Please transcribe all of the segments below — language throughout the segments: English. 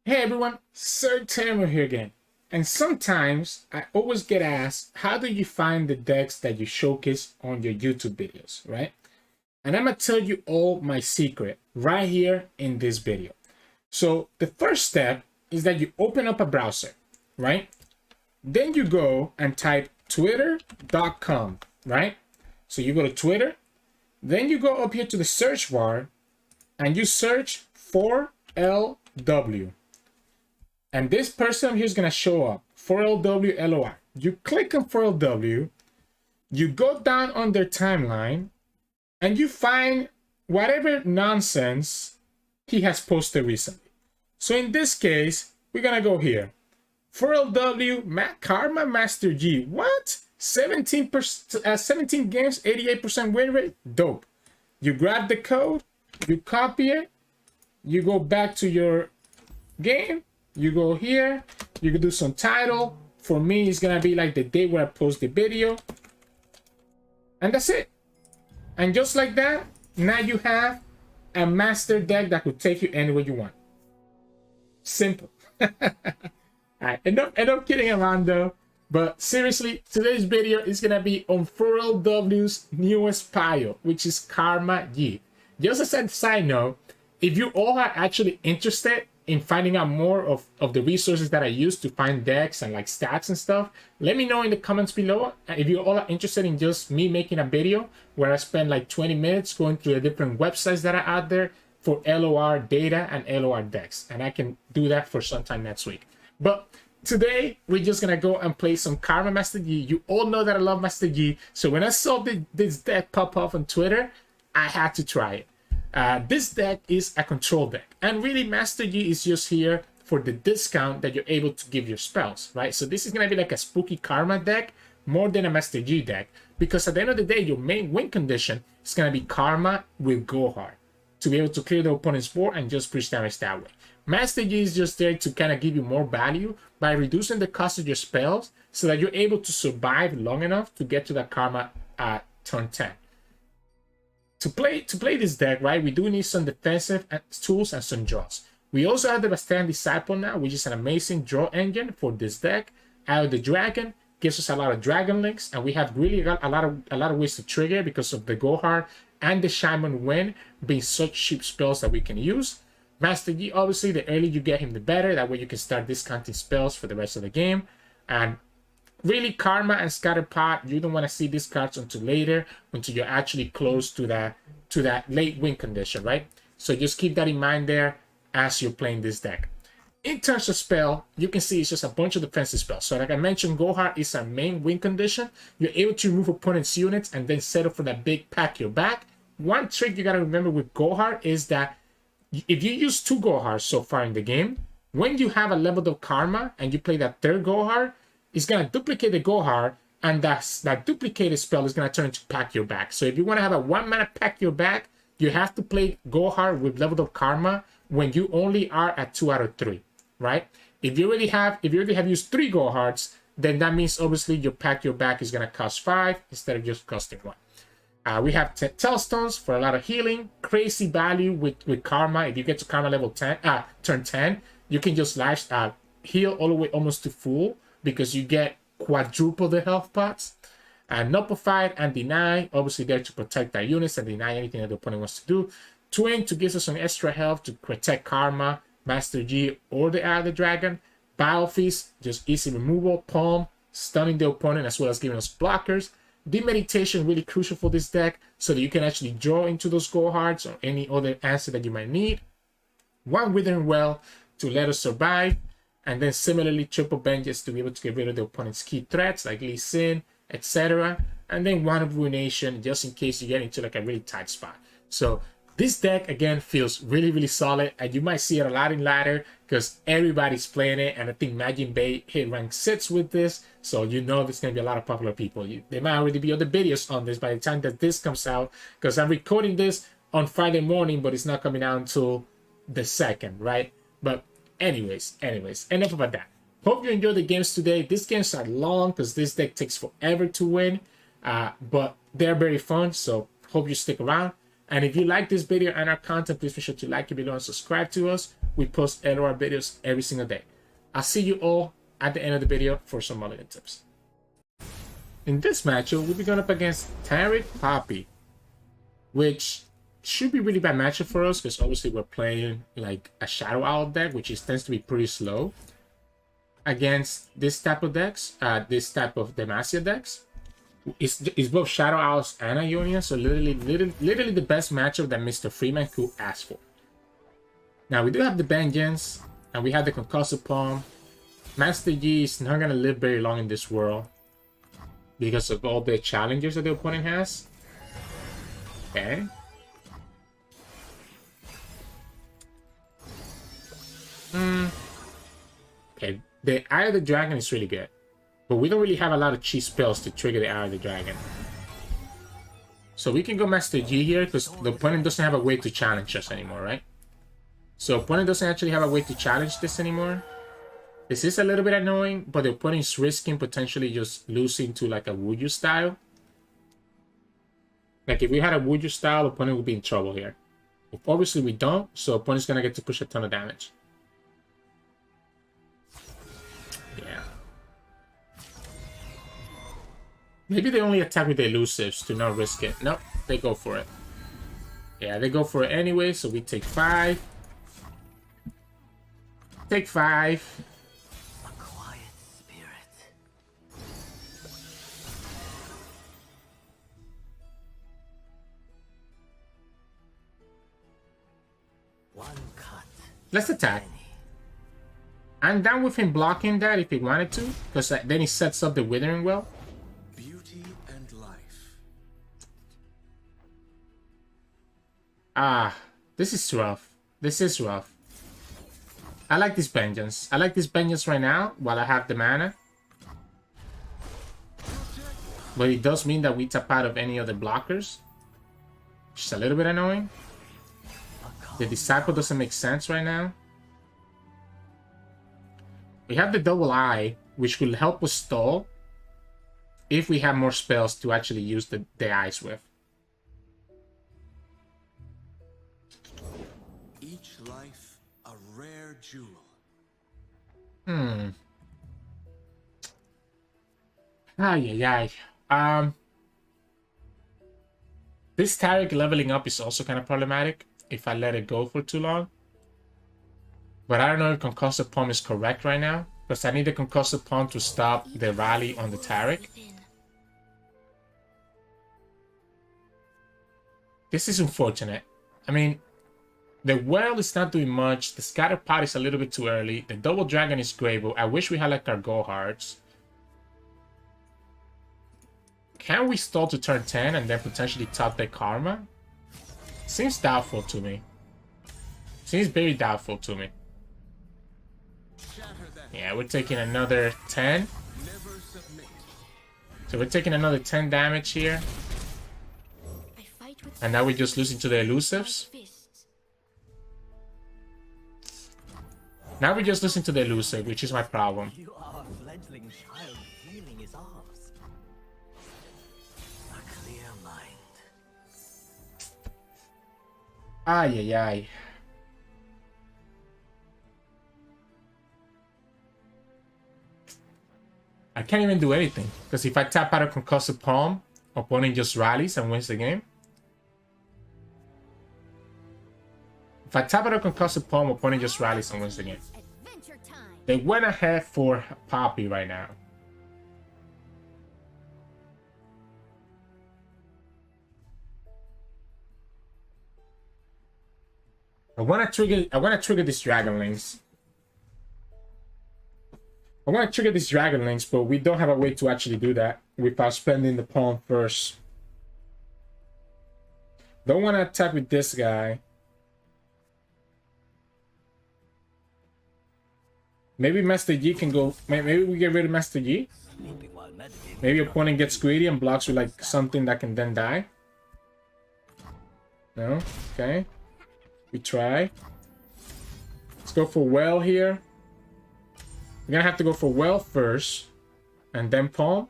Hey everyone, Sirturmund here again. And sometimes I always get asked, how do you find the decks that you showcase on your YouTube videos, right? And I'm gonna tell you all my secret right here in this video. So the first step is that you open up a browser, right? Then you go and type twitter.com, right? So you go to Twitter, then you go up here to the search bar and you search for LW. And this person here is going to show up, 4LW You click on 4LW, you go down on their timeline, and you find whatever nonsense he has posted recently. So in this case, we're going to go here. 4LW Karma Master G. What? 17 games, 88% win rate? Dope. You grab the code, you copy it, you go back to your game, you go here, you can do some title. For me, it's gonna be like the day where I post the video. And that's it. And just like that, now you have a master deck that could take you anywhere you want. Simple. Alright, enough kidding around though. But seriously, today's video is gonna be on 4LW's newest pile, which is Karma Yi. Just as a side note, if you all are actually interested in finding out more of the resources that I use to find decks and like stats and stuff, let me know in the comments below. If you all are interested in just me making a video where I spend like 20 minutes going through the different websites that are out there for LOR data and LOR decks, and I can do that for sometime next week. But today we're just gonna go and play some Karma Master Yi. You all know that I love Master Yi, so when I saw this deck pop up on Twitter, I had to try it. This deck is a control deck, and really Master Yi is just here for the discount that you're able to give your spells, right? So this is going to be like a spooky Karma deck more than a Master Yi deck, because at the end of the day, your main win condition is going to be Karma with Gohar to be able to clear the opponent's board and just push damage that way. Master Yi is just there to kind of give you more value by reducing the cost of your spells so that you're able to survive long enough to get to that Karma at turn 10. To play this deck, right, we do need some defensive tools and some draws. We also have the Bastion Disciple now, which is an amazing draw engine for this deck. Eye of the Dragon gives us a lot of dragon links, and we have really got a lot of ways to trigger because of the Gohar and the Shaman Wind being such cheap spells that we can use. Master Yi, obviously, the earlier you get him, the better. That way you can start discounting spells for the rest of the game. And really, Karma and Scatterpot, you don't want to see these cards until later, until you're actually close to that late win condition, right? So just keep that in mind there as you're playing this deck. In terms of spell, you can see it's just a bunch of defensive spells. So like I mentioned, Gohar is our main win condition. You're able to remove opponent's units and then settle for that big pack your back. One trick you got to remember with Gohar is that if you use 2 Gohars so far in the game, when you have a leveled up Karma and you play that third Gohar, it's going to duplicate the Gohar, and that duplicated spell is going to turn into Pack Your Back. So if you want to have a 1-mana Pack Your Back, you have to play Gohar with leveled up Karma when you only are at 2 out of 3, right? If you already have used 3 Gohards, then that means obviously your Pack Your Back is going to cost 5 instead of just costing 1. We have Tellstones for a lot of healing, crazy value with Karma. If you get to Karma level 10, turn 10, you can just heal all the way almost to full, because you get quadruple the health pots. And Nullified and Deny, obviously there to protect our units and deny anything that the opponent wants to do. Twin to give us some extra health to protect Karma, Master Yi, or the Eye of the Dragon. Battle Feast, just easy removal. Palm, stunning the opponent as well as giving us blockers. Demeditation, really crucial for this deck so that you can actually draw into those Gohards or any other answer that you might need. One Withering Well to let us survive. And then similarly, Triple Vengeance to be able to get rid of the opponent's key threats like Lee Sin, etc. And then one of Ruination just in case you get into like a really tight spot. So this deck again feels really, really solid, and you might see it a lot in ladder because everybody's playing it. And I think Majin Bay hit rank 6 with this, so you know there's gonna be a lot of popular people. There might already be other videos on this by the time that this comes out, because I'm recording this on Friday morning, but it's not coming out until the 2nd, right? But anyways, enough about that. Hope you enjoyed the games today. These games are long because this deck takes forever to win, but they're very fun, so hope you stick around. And if you like this video and our content, please make sure to like it below and subscribe to us. we post LOR videos every single day. I'll see you all at the end of the video for some mulligan tips. In this matchup, we'll be going up against Taric Poppy, which should be really bad matchup for us because obviously we're playing like a Shadow Owl deck, which tends to be pretty slow against this type of decks, this type of Demacia decks. It's both Shadow Owls and Ionia, so literally the best matchup that Mr. Freeman could ask for. Now we do have the Vengeance, and we have the Concussive Palm. Master Yi is not gonna live very long in this world because of all the challengers that the opponent has. Okay. Okay, the Eye of the Dragon is really good, but we don't really have a lot of cheap spells to trigger the Eye of the Dragon. So we can go Master Yi here because the opponent doesn't have a way to challenge us anymore, right? So opponent doesn't actually have a way to challenge this anymore. This is a little bit annoying, but the opponent is risking potentially just losing to like a Wuju style. Like if we had a Wuju style, opponent would be in trouble here. Obviously we don't, so opponent's gonna get to push a ton of damage. Yeah. Maybe they only attack with the elusives to not risk it. Nope, they go for it. Yeah, they go for it anyway, so we take 5. Take 5. A quiet spirit. One cut. Let's attack. I'm down with him blocking that if he wanted to, because then he sets up the Withering Well. Beauty and life. Ah, this is rough. This is rough. I like this Vengeance. I like this Vengeance right now while I have the mana. But it does mean that we tap out of any other blockers, which is a little bit annoying. The Disciple doesn't make sense right now. We have the Double Eye, which will help us stall if we have more spells to actually use the eyes with. Each life a rare jewel. Ay. This Taric leveling up is also kind of problematic if I let it go for too long. But I don't know if Concussive Palm is correct right now, because I need the Concussive Palm to stop the rally on the Taric. This is unfortunate. I mean, the Well is not doing much. The Scatter Pot is a little bit too early. The Double Dragon is great, but I wish we had like our Go Hearts. Can we stall to turn 10 and then potentially top the Karma? Seems doubtful to me. Seems very doubtful to me. Yeah, we're taking another 10. So we're taking another 10 damage here. And now we're just losing to the elusives. Now we're just losing to the elusive, which is my problem. You are a fledgling child. Healing is ours. A clear mind. Ay. I can't even do anything, because if I tap out a Concussive Palm, opponent just rallies and wins the game. If I tap out a Concussive Palm, opponent just rallies and wins the game. They went ahead for Poppy right now. I wanna trigger this Dragon Links. I want to trigger these Dragon Links, but we don't have a way to actually do that without spending the pawn first. Don't want to attack with this guy. Maybe Master Yi can go. Maybe we get rid of Master Yi. Maybe opponent gets greedy and blocks with like something that can then die. No? Okay. We try. Let's go for Well here. We're gonna have to go for Well first, and then Palm.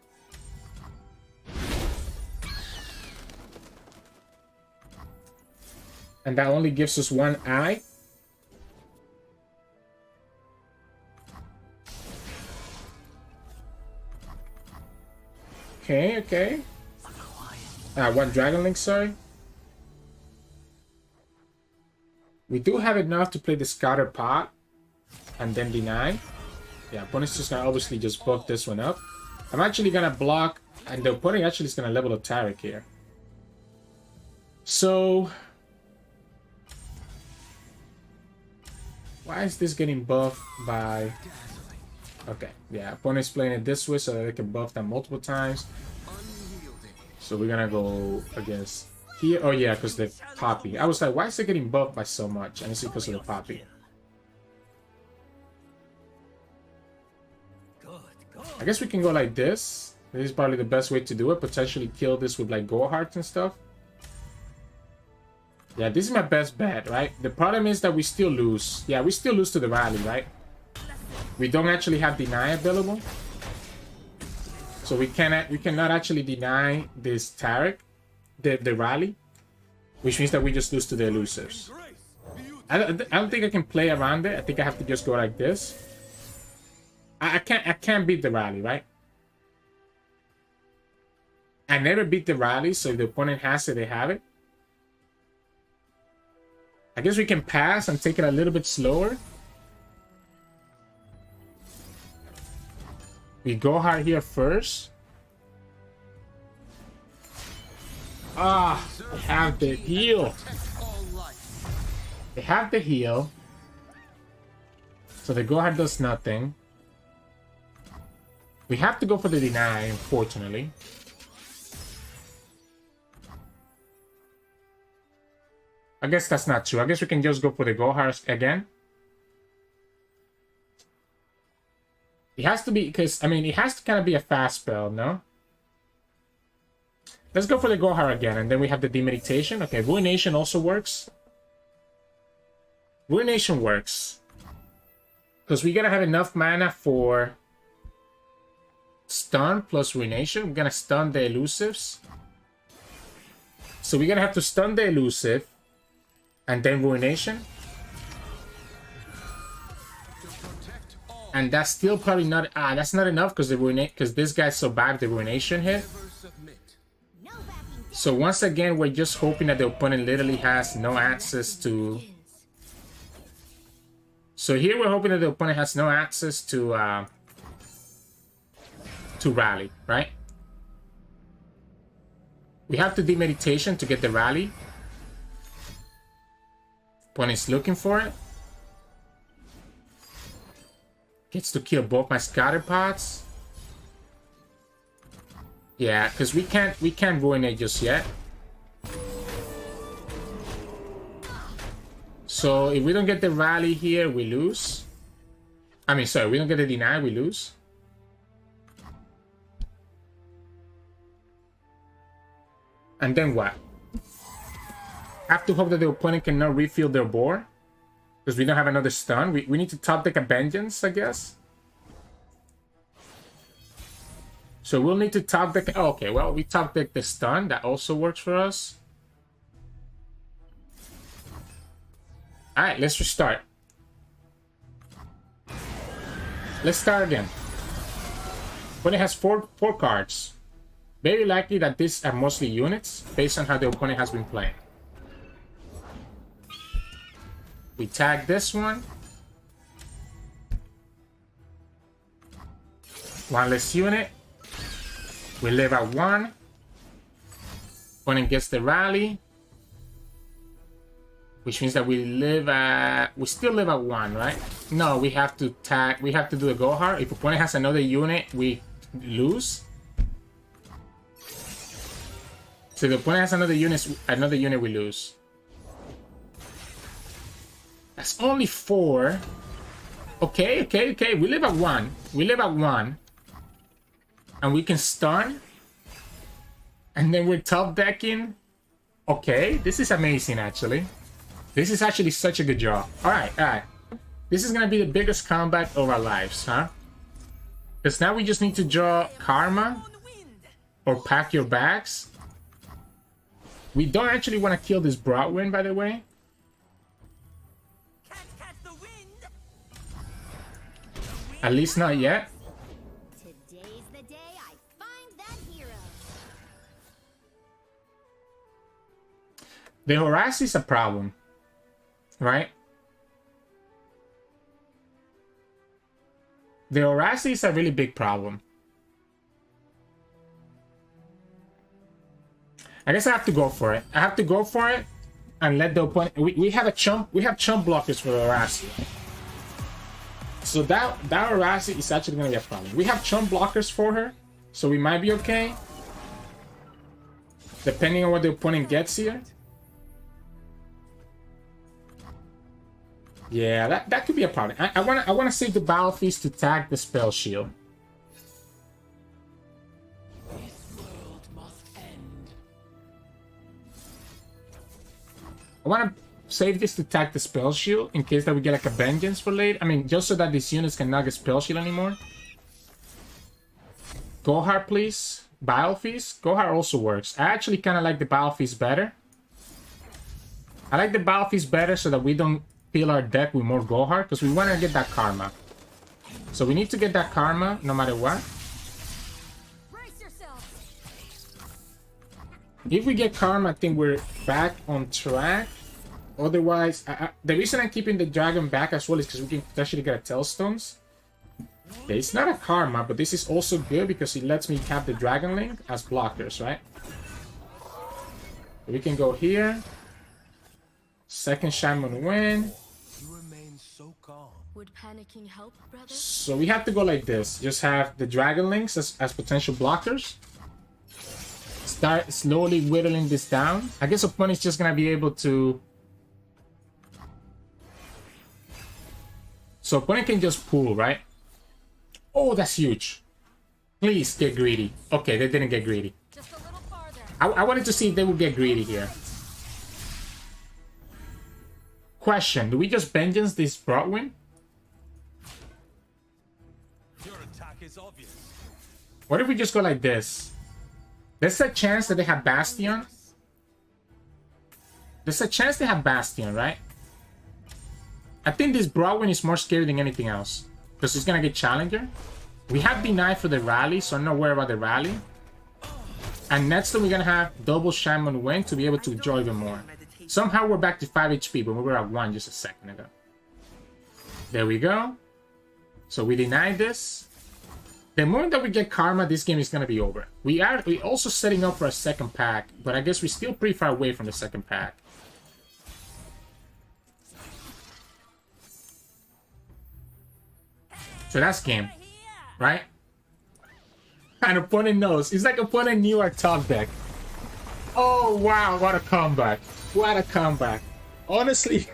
And that only gives us one eye. Okay, okay. One Dragon Link, sorry. We do have enough to play the Scatter Pot and then deny. Yeah, opponent's just gonna obviously just buff this one up. I'm actually gonna block, and the opponent actually is gonna level a Taric here. So why is this getting buffed by... Okay, yeah, opponent's playing it this way so that they can buff them multiple times. So we're gonna go against here. Oh yeah, because the Poppy. I was like, why is it getting buffed by so much? And it's because of the Poppy. I guess we can go like this. This is probably the best way to do it. Potentially kill this with like Go Hearts and stuff. Yeah, this is my best bet, right? The problem is that we still lose. Yeah, we still lose to the rally, right? We don't actually have deny available. So we cannot actually deny this Taric, the rally, which means that we just lose to the elusives. I don't think I can play around it. I think I have to just go like this. I can't beat the rally, right? I never beat the rally, so if the opponent has it, they have it. I guess we can pass and take it a little bit slower. We go hard here first. Ah, they have the heal. They have the heal. So the go hard does nothing. We have to go for the deny, unfortunately. I guess that's not true. I guess we can just go for the go hard again. It has to be, because, I mean, it has to kind of be a fast spell, no? Let's go for the go hard again, and then we have the demeditation. Okay, Ruination also works. Ruination works. Because we're going to have enough mana for stun plus Ruination. We're going to stun the elusives. So we're going to have to stun the elusive, and then Ruination. And that's still probably not... that's not enough because this guy survived the Ruination hit. So once again, we're just hoping that the opponent literally has no access to... So here we're hoping that the opponent has no access to rally, right? We have to demeditation to get the rally. Opponent's looking for it. Gets to kill both my scatter pots. Yeah, because we can't ruin it just yet. So if we don't get the rally here, we lose. I mean, sorry, we don't get the deny, we lose. And then what? Have to hope that the opponent cannot refill their board. Because we don't have another stun. We need to top deck a Vengeance, I guess. So we'll need to top deck... Oh, okay, well, we top deck the stun. That also works for us. Alright, let's restart. Let's start again. Opponent has four cards. Very likely that these are mostly units, based on how the opponent has been playing. We tag this one. One less unit. We live at 1. Opponent gets the rally. Which means that we still live at 1, right? No, we have to tag, we have to do a go hard. If opponent has another unit, we lose. So if the opponent has another unit, we lose. That's only 4. Okay. We live at 1. We live at 1. And we can stun. And then we're top decking. Okay, this is amazing, actually. This is actually such a good job. Alright. This is gonna be the biggest combat of our lives, huh? Because now we just need to draw Karma. Or pack your bags. We don't actually want to kill this Broadwind, by the way. At least not yet. Today's the day I find that hero. The Horace is a problem, right? The Horace is a really big problem. I guess I have to go for it. I have to go for it and let the opponent... We have chump blockers for Horace. So that Horace is actually going to be a problem. We have chump blockers for her, so we might be okay. Depending on what the opponent gets here. Yeah, that could be a problem. I wanna save the Battle Feast to tag the Spell Shield. I wanna save this to tag the Spell Shield in case that we get like a Vengeance for late. I mean, just so that these units cannot get Spell Shield anymore. Gohar, please. Battle Feast. Gohar also works. I actually kind of like the Battle Feast better. I like the Battle Feast better so that we don't fill our deck with more Gohar, because we want to get that Karma. So we need to get that Karma no matter what. If we get Karma, I think we're back on track. Otherwise, the reason I'm keeping the Dragon back as well is because we can potentially get a Tailstones. Okay, it's not a Karma, but this is also good because it lets me have the Dragon Link as blockers, right? We can go here. Second Shaman win. You remain so calm. Would panicking help, brother? So we have to go like this. Just have the Dragon Links as potential blockers. Start slowly whittling this down. I guess opponent's just gonna be able to... So opponent can just pull, right? Oh, that's huge. Please get greedy. Okay, they didn't get greedy. Just a little farther. I wanted to see if they would get greedy here. Question, do we just Vengeance this Broadwind? Your attack is obvious. What if we just go like this? There's a chance that they have Bastion. There's a chance they have Bastion, right? I think this Broadwind is more scary than anything else. Because it's gonna get Challenger. We have denied for the rally, so I'm not worried about the rally. And next time we're gonna have double Shaman Wing to be able to enjoy even more. Somehow we're back to 5 HP, but we were at 1 just a second ago. There we go. So we denied this. The moment that we get Karma, this game is gonna be over. We also setting up for a second pack, but I guess we're still pretty far away from the second pack. So that's game, right? And opponent knows. It's like opponent knew our top deck. Oh wow, what a comeback. What a comeback. Honestly,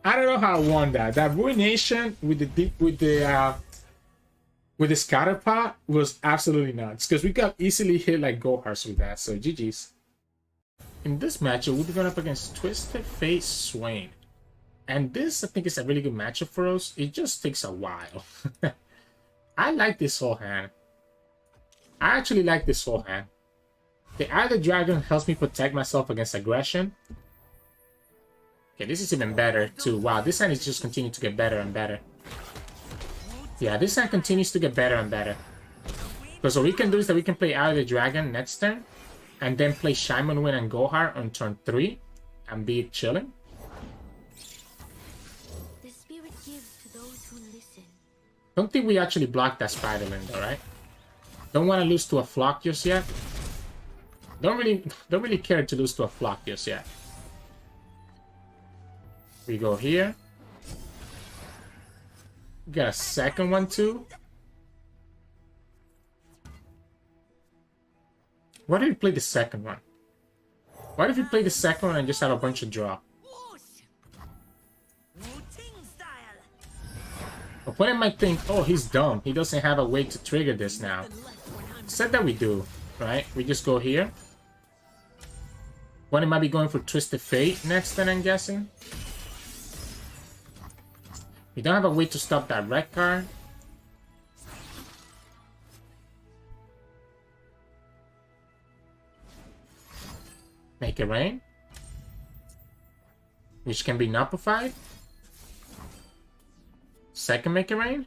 I don't know how I won that. That Ruination with the Scatterpot was absolutely nuts. Because we got easily hit like Gohars with that. So GG's. In this matchup, we'll be going up against Twisted Fate Swain. And this, I think, is a really good matchup for us. It just takes a while. I like this whole hand. I actually like this whole hand. The Eye of the Dragon helps me protect myself against aggression. Okay, this is even better too. Wow, this hand is just continuing to get better and better. Yeah, this hand continues to get better and better. Because what we can do is that we can play Eye of the Dragon next turn. And then play Shaman Win and Gohar on turn 3. And be chilling. The spirit gives to those who listen. Don't think we actually blocked that Spiderland though, right? Don't want to lose to a Flock just yet. Don't really care to lose to a Flock just yet. We go here. We got a second one too. Why did we play the second one? Why did we play the second one and just have a bunch of draw? Opponent might think, oh, he's dumb. He doesn't have a way to trigger this now. Said that we do, right? We just go here. Opponent might be going for Twisted Fate next then, I'm guessing. We don't have a way to stop that red card. Make it rain. Which can be nullified. Second Make It Rain.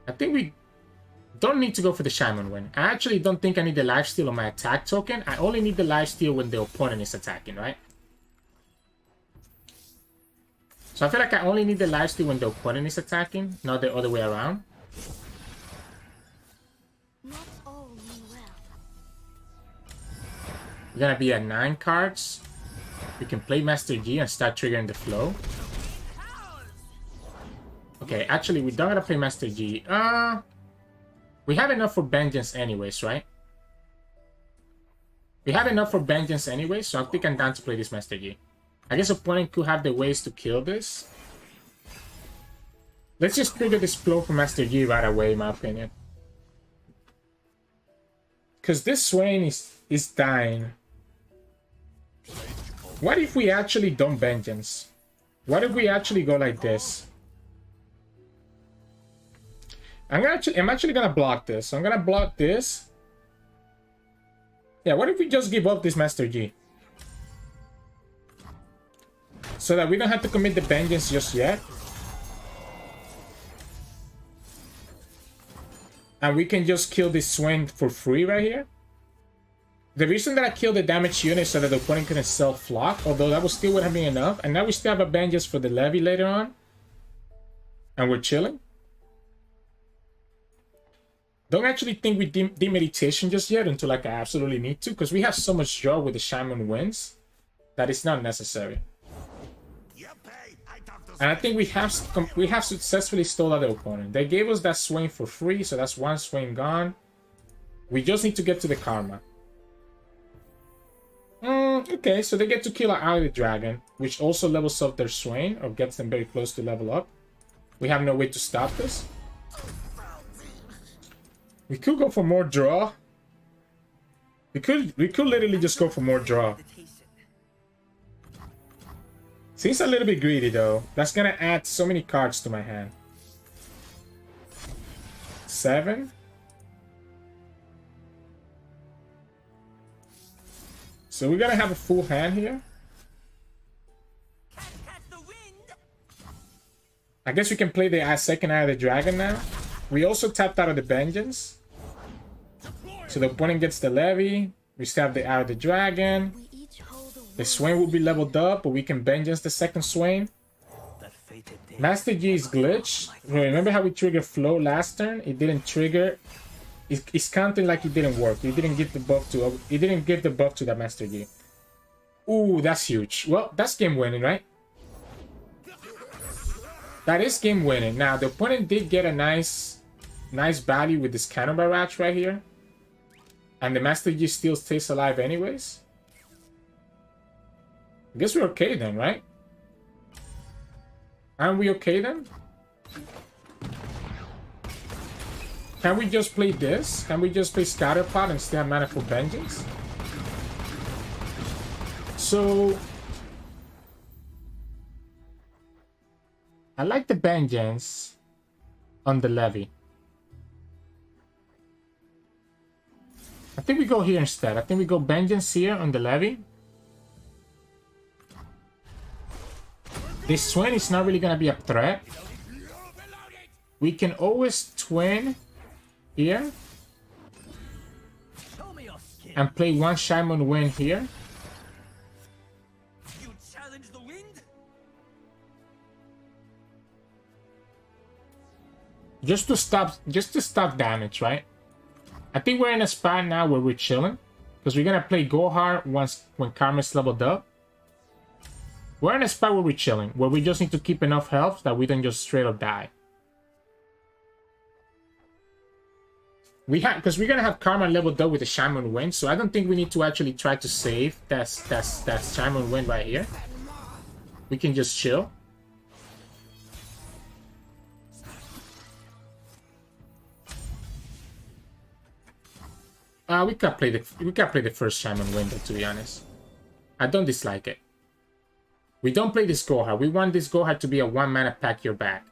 I think we don't need to go for the Shaman win. I actually don't think I need the lifesteal on my attack token. I only need the lifesteal when the opponent is attacking, right? So I feel like I only need the lifesteal when the opponent is attacking, not the other way around. Not all mean well. We're gonna be at 9 cards. We can play Master G and start triggering the flow. Okay, actually, we don't gotta play Master G. We have enough for Vengeance anyways, right? We have enough for Vengeance anyways, so I think I'm down to play this Master G. I guess opponent could have the ways to kill this. Let's just trigger this flow for Master G right away, in my opinion. Because this Swain is dying. What if we actually don't Vengeance? What if we actually go like this? I'm actually gonna block this. So I'm gonna block this. Yeah, what if we just give up this Master G? So that we don't have to commit the Vengeance just yet. And we can just kill this Swain for free right here. The reason that I killed the damage unit is so that the opponent couldn't self-flock, although that was still would have been enough. And now we still have a Vengeance for the Levy later on. And we're chilling. Don't actually think we demeditation just yet until like I absolutely need to, because we have so much draw with the Shaman wins that it's not necessary. And I think we have successfully stole out the opponent. They gave us that Swain for free, so that's one Swain gone. We just need to get to the Karma. Okay, so they get to kill our Eye of the Dragon, which also levels up their Swain, or gets them very close to level up. We have no way to stop this. We could go for more draw. We could literally just go for more draw. Seems a little bit greedy though. That's gonna add so many cards to my hand. 7. So we're gonna have a full hand here. I guess we can play the second Eye of the Dragon now. We also tapped out of the Vengeance. So the opponent gets the Levy. We still have the Eye of the Dragon. The Swain will be leveled up, but we can Vengeance the second Swain. Master G is glitched. Remember how we triggered Flow last turn? It didn't trigger. It's counting like it didn't work. It didn't give the buff to. It didn't give the buff to that Master G. Ooh, that's huge. Well, that's game winning, right? That is game winning. Now the opponent did get a nice value with this Cannon Barrage right here. And the Master G still stays alive anyways. I guess we're okay then, right? Aren't we okay then? Can we just play this? Can we just play Scatterpot and still have mana for Vengeance? So... I like the Vengeance on the Levy. I think we go here instead. I think we go Vengeance here on the Levy. This Swain is not really going to be a threat. We can always twin here. And play one Shaman win here. You challenge the wind? Just to stop damage, right? I think we're in a spot now where we're chilling. Because we're going to play Gohar when Karma's leveled up. We're in a spot where we're chilling. Where we just need to keep enough health that we don't just straight up die. Because we're going to have Karma leveled up with the Shaman win. So I don't think we need to actually try to save that Shaman win right here. We can just chill. We can play the first Shaman window, to be honest. I don't dislike it. We don't play this Gohar. We want this Gohar to be a 1-mana pack your back.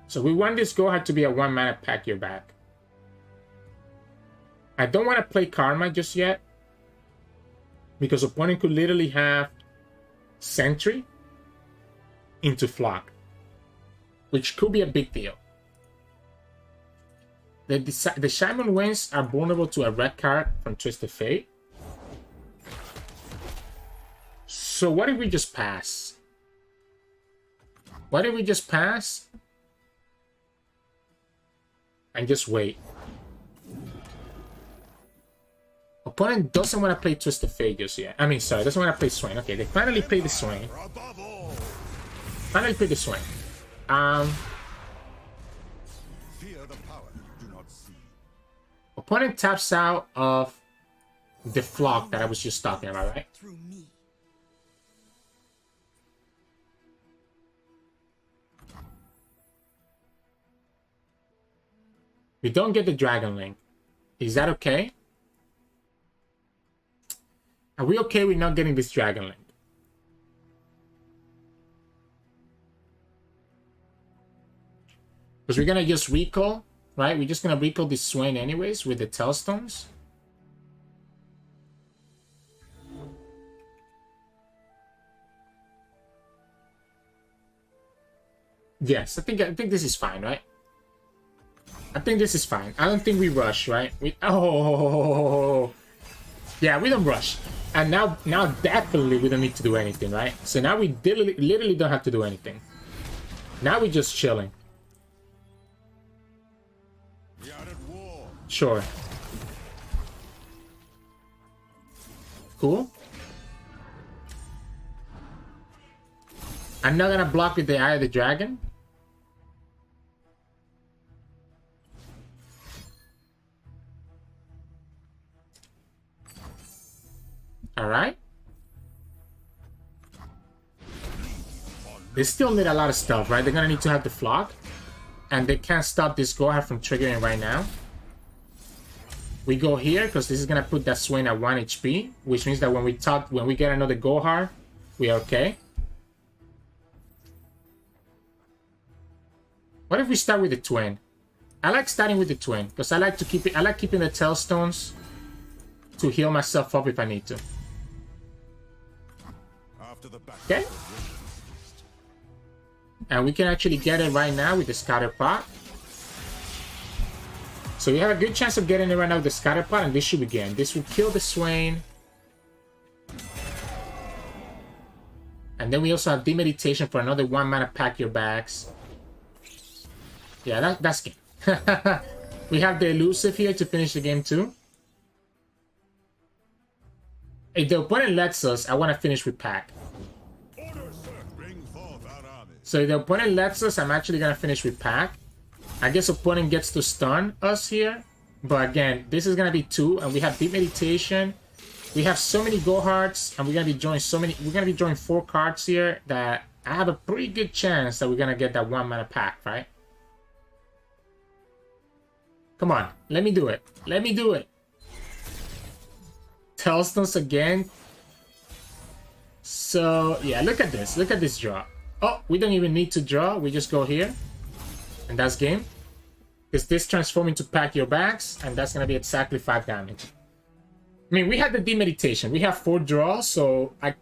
So we want this Gohar to be a 1-mana pack your back. I don't want to play Karma just yet. Because opponent could literally have Sentry into Flock. Which could be a big deal. The Shaman Winds are vulnerable to a red card from Twisted Fate. So what if we just pass? What if we just pass? And just wait. Opponent doesn't want to play Twisted Fate just yet. I mean, sorry, doesn't want to play Swain. Okay, they finally played the Swain. Finally played the Swain. Opponent taps out of the flock that I was just talking about, right? Through me. We don't get the Dragon Link. Is that okay? Are we okay with not getting this Dragon Link? Because we're gonna just recall, right? We're just gonna recall this Swain anyways with the Tailstones. Yes, I think this is fine, right? I think this is fine. I don't think we rush, right? Yeah, we don't rush. And now definitely we don't need to do anything, right? So now we literally don't have to do anything. Now we're just chilling. Sure. Cool. I'm not gonna block with the Eye of the Dragon. Alright. They still need a lot of stuff, right? They're gonna need to have the flock. And they can't stop this Gohar from triggering right now. We go here because this is gonna put that Swain at 1 HP, which means that when we get another Gohar, we are okay. What if we start with the twin? I like starting with the twin because I like keeping the Tailstones to heal myself up if I need to. Okay. And we can actually get it right now with the Scatter Pot. So we have a good chance of getting it right now with the Scatter Pot, and this should begin. This will kill the Swain. And then we also have Demeditation for another 1 mana Pack Your Bags. Yeah, that's game. We have the Elusive here to finish the game too. If the opponent lets us, I want to finish with Pack. So if the opponent lets us, I'm actually going to finish with Pack. I guess opponent gets to stun us here. But again, this is going to be 2, and we have Deep Meditation. We have so many Gohards, and we're going to be drawing 4 cards here that I have a pretty good chance that we're going to get that 1 mana Pack, right? Come on, let me do it. Let me do it. Tailstones again. So, yeah, look at this. Look at this draw. Oh, we don't even need to draw. We just go here. And that's game. Because this transforms into Pack Your Bags. And that's going to be exactly 5 damage. I mean, we had the Demeditation. We have 4 draws. So, I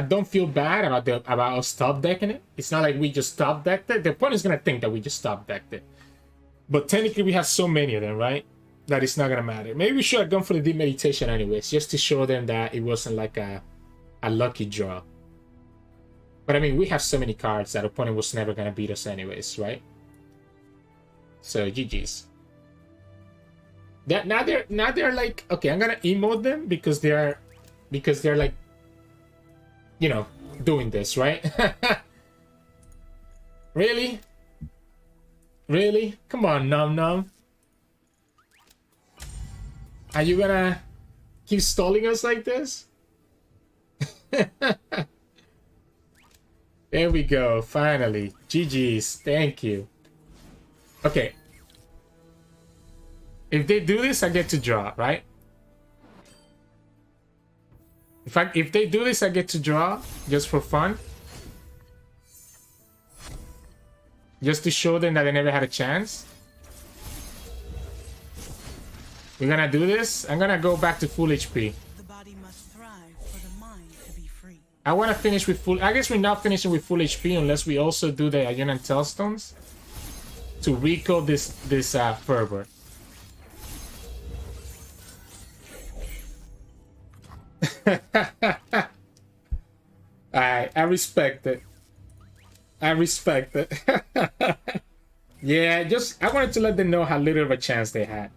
don't feel bad about us top decking it. It's not like we just top decked it. The opponent's going to think that we just top decked it. But technically, we have so many of them, right? That it's not going to matter. Maybe we should have gone for the Demeditation anyways. Just to show them that it wasn't like a lucky draw. But I mean, we have so many cards that opponent was never gonna beat us anyways, right? So GG's. Now they're like, okay, I'm gonna emote them because they're like, you know, doing this, right? Really? Really? Come on, Nom Nom. Are you gonna keep stalling us like this? There we go, finally. GG's, thank you. Okay. If they do this, I get to draw, right? If they do this, I get to draw, just for fun. Just to show them that they never had a chance. We're gonna do this. I'm gonna go back to full HP. I want to finish with full... I guess we're not finishing with full HP unless we also do the Ionan Tailstones to recall this Fervor. I respect it. I respect it. Yeah, just I wanted to let them know how little of a chance they had.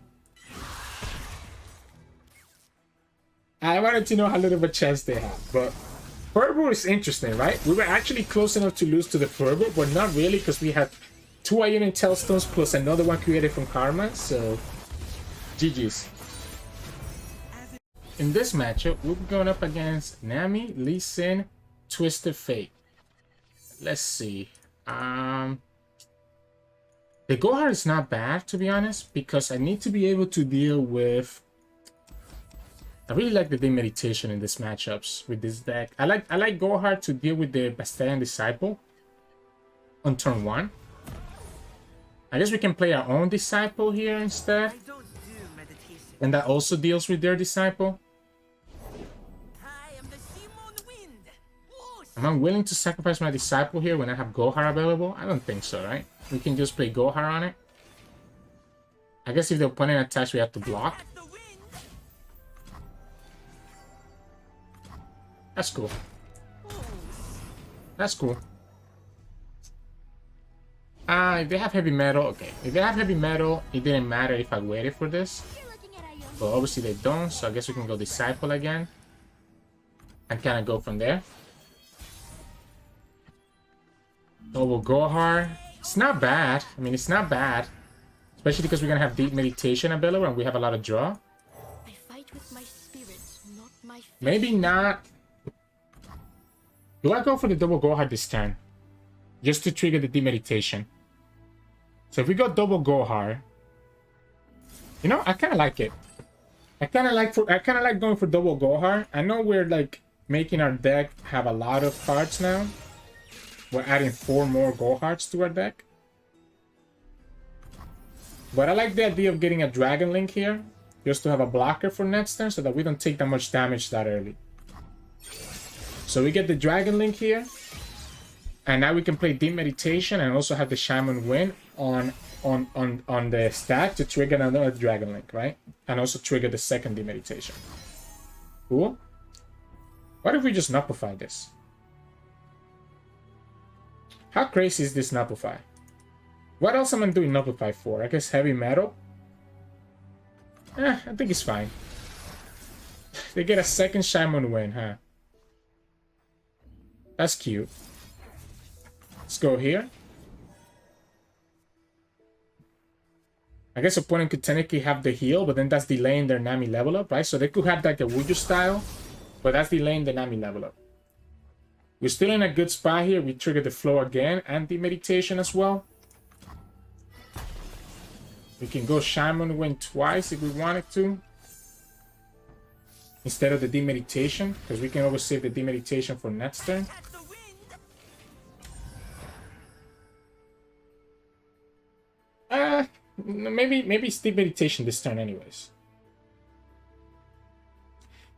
I wanted to know how little of a chance they had, but Purple is interesting, right? We were actually close enough to lose to the Purple, but not really because we had 2 Iron Tailstones plus another one created from Karma, so GG's. In this matchup, we'll be going up against Nami Lee Sin Twisted Fate. Let's see. The Gohar is not bad, to be honest, because I need to be able to deal with... I really like the Day Meditation in these matchups with this deck. I like Gohar to deal with the Bastion Disciple on turn 1. I guess we can play our own Disciple here instead. And that also deals with their Disciple. Am I willing to sacrifice my Disciple here when I have Gohar available? I don't think so, right? We can just play Gohar on it. I guess if the opponent attacks, we have to block. That's cool. That's cool. If they have heavy metal, okay. If they have heavy metal, it didn't matter if I waited for this. But obviously they don't, so I guess we can go Disciple again. And kind of go from there. Double Gohar. It's not bad. I mean, it's not bad. Especially because we're going to have Deep Meditation available and we have a lot of draw. I fight with my spirit, not my fist. Maybe not. Do I go for the double Gohar this turn? Just to trigger the Deep Meditation. So if we go double Gohar, you know, I kind of like it. I kind of like going for double Gohar. I know we're like making our deck have a lot of cards now. We're adding 4 more Gohards to our deck. But I like the idea of getting a Dragon Link here. Just to have a blocker for next turn so that we don't take that much damage that early. So we get the Dragon Link here. And now we can play Deep Meditation and also have the Shaman win on the stack to trigger another Dragon Link, right? And also trigger the second Deep Meditation. Cool. What if we just Nupify this? How crazy is this Nupify? What else am I doing Nupify for? I guess heavy metal? I think it's fine. They get a second Shaman win, huh? That's cute. Let's go here. I guess opponent could technically have the heal, but then that's delaying their Nami level up, right? So they could have like a Wuju style, but that's delaying the Nami level up. We're still in a good spot here. We trigger the flow again and the meditation as well. We can go Shaman win twice if we wanted to. Instead of the demeditation, because we can always save the demeditation for next turn. Maybe it's demeditation this turn anyways.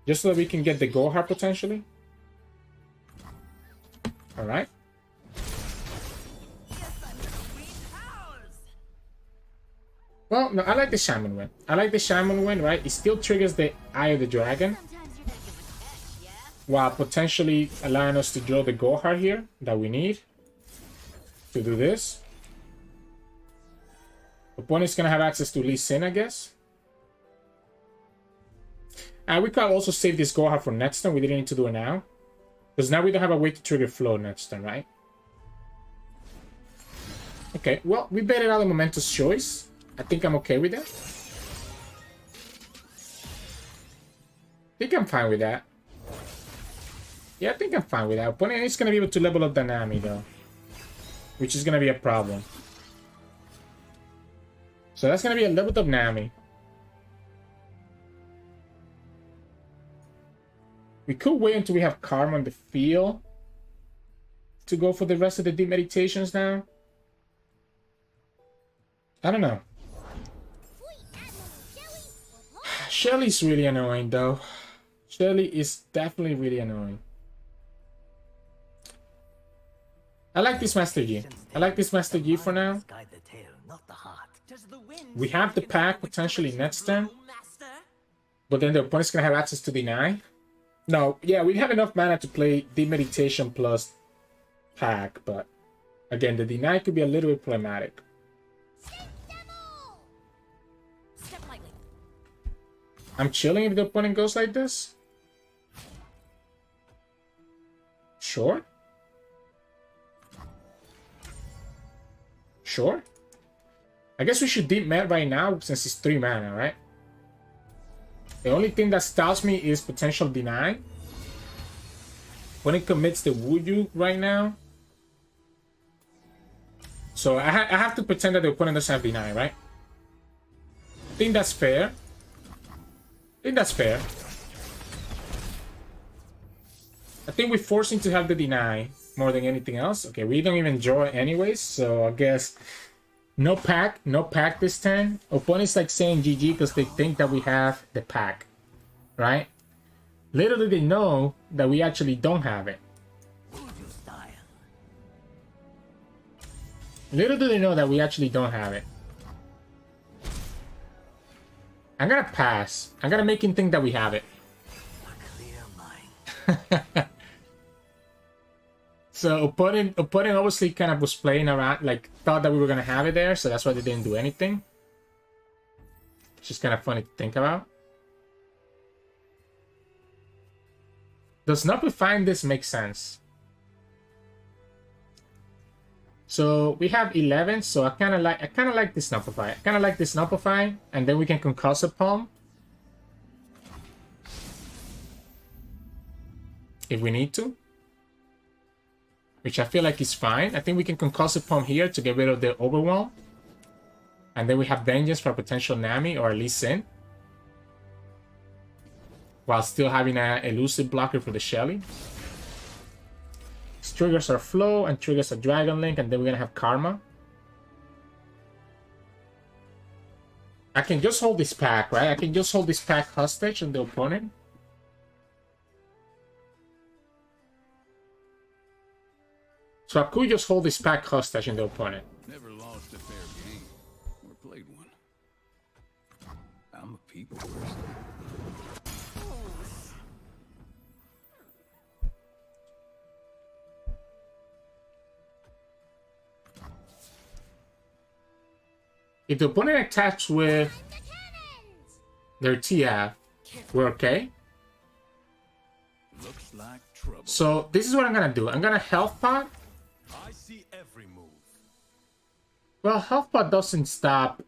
Just so that we can get the Gohar potentially. Alright. Well, no, I like the Shaman win. I like the Shaman win, right? It still triggers the Eye of the Dragon. While potentially allowing us to draw the Gohar here that we need to do this. Opponent's gonna have access to Lee Sin, I guess. And we could also save this Gohar for next turn. We didn't need to do it now. Because now we don't have a way to trigger flow next turn, right? Okay, well, we baited out a momentous choice. I think I'm okay with that. I think I'm fine with that. Yeah, I think I'm fine with that. Opponent is going to be able to level up the Nami, though. Which is going to be a problem. So that's going to be a leveled up Nami. We could wait until we have Karma on the field to go for the rest of the deep meditations now. I don't know. Shelly's really annoying, though. Shelly is definitely really annoying. I like this Master Yi. I like this Master Yi for now. We have the pack potentially next turn. But then the opponent's going to have access to deny. No, yeah, we have enough mana to play the meditation plus pack, but again, the deny could be a little bit problematic. Step lightly. I'm chilling if the opponent goes like this. Sure. Sure. I guess we should deep met right now since it's 3 mana, right? The only thing that stops me is potential deny. When it commits the Wuju right now. So I have to pretend that the opponent doesn't have deny, right? I think that's fair. I think that's fair. I think we're forcing to have the deny more than anything else. Okay, we don't even draw anyways, so I guess no pack this turn. Opponent's like saying GG because they think that we have the pack, right? Little do they know that we actually don't have it. Little do they know that we actually don't have it. I'm gonna pass. I'm gonna make him think that we have it. So opponent obviously kind of was playing around, like thought that we were gonna have it there, so that's why they didn't do anything. It's just kind of funny to think about. Does not find this make sense? So we have 11, so I kind of like this Numpify. I kind of like this Numpify, and then we can Concussive Palm if we need to, which I feel like is fine. I think we can Concussive Palm here to get rid of the Overwhelm, and then we have Vengeance for potential Nami or Lee Sin, while still having an elusive blocker for the Shelly. This triggers our Flow and triggers a Dragon Link, and then we're gonna have Karma. I can just hold this pack, right? I can just hold this pack hostage on the opponent. So I could just hold this pack hostage on the opponent. Never lost a fair game or played one. I'm a people person. If the opponent attacks with their TF, we're okay. Looks like trouble. So this is what I'm gonna do. I'm gonna Health Pot. I see every move. Well, Health Pot doesn't stop.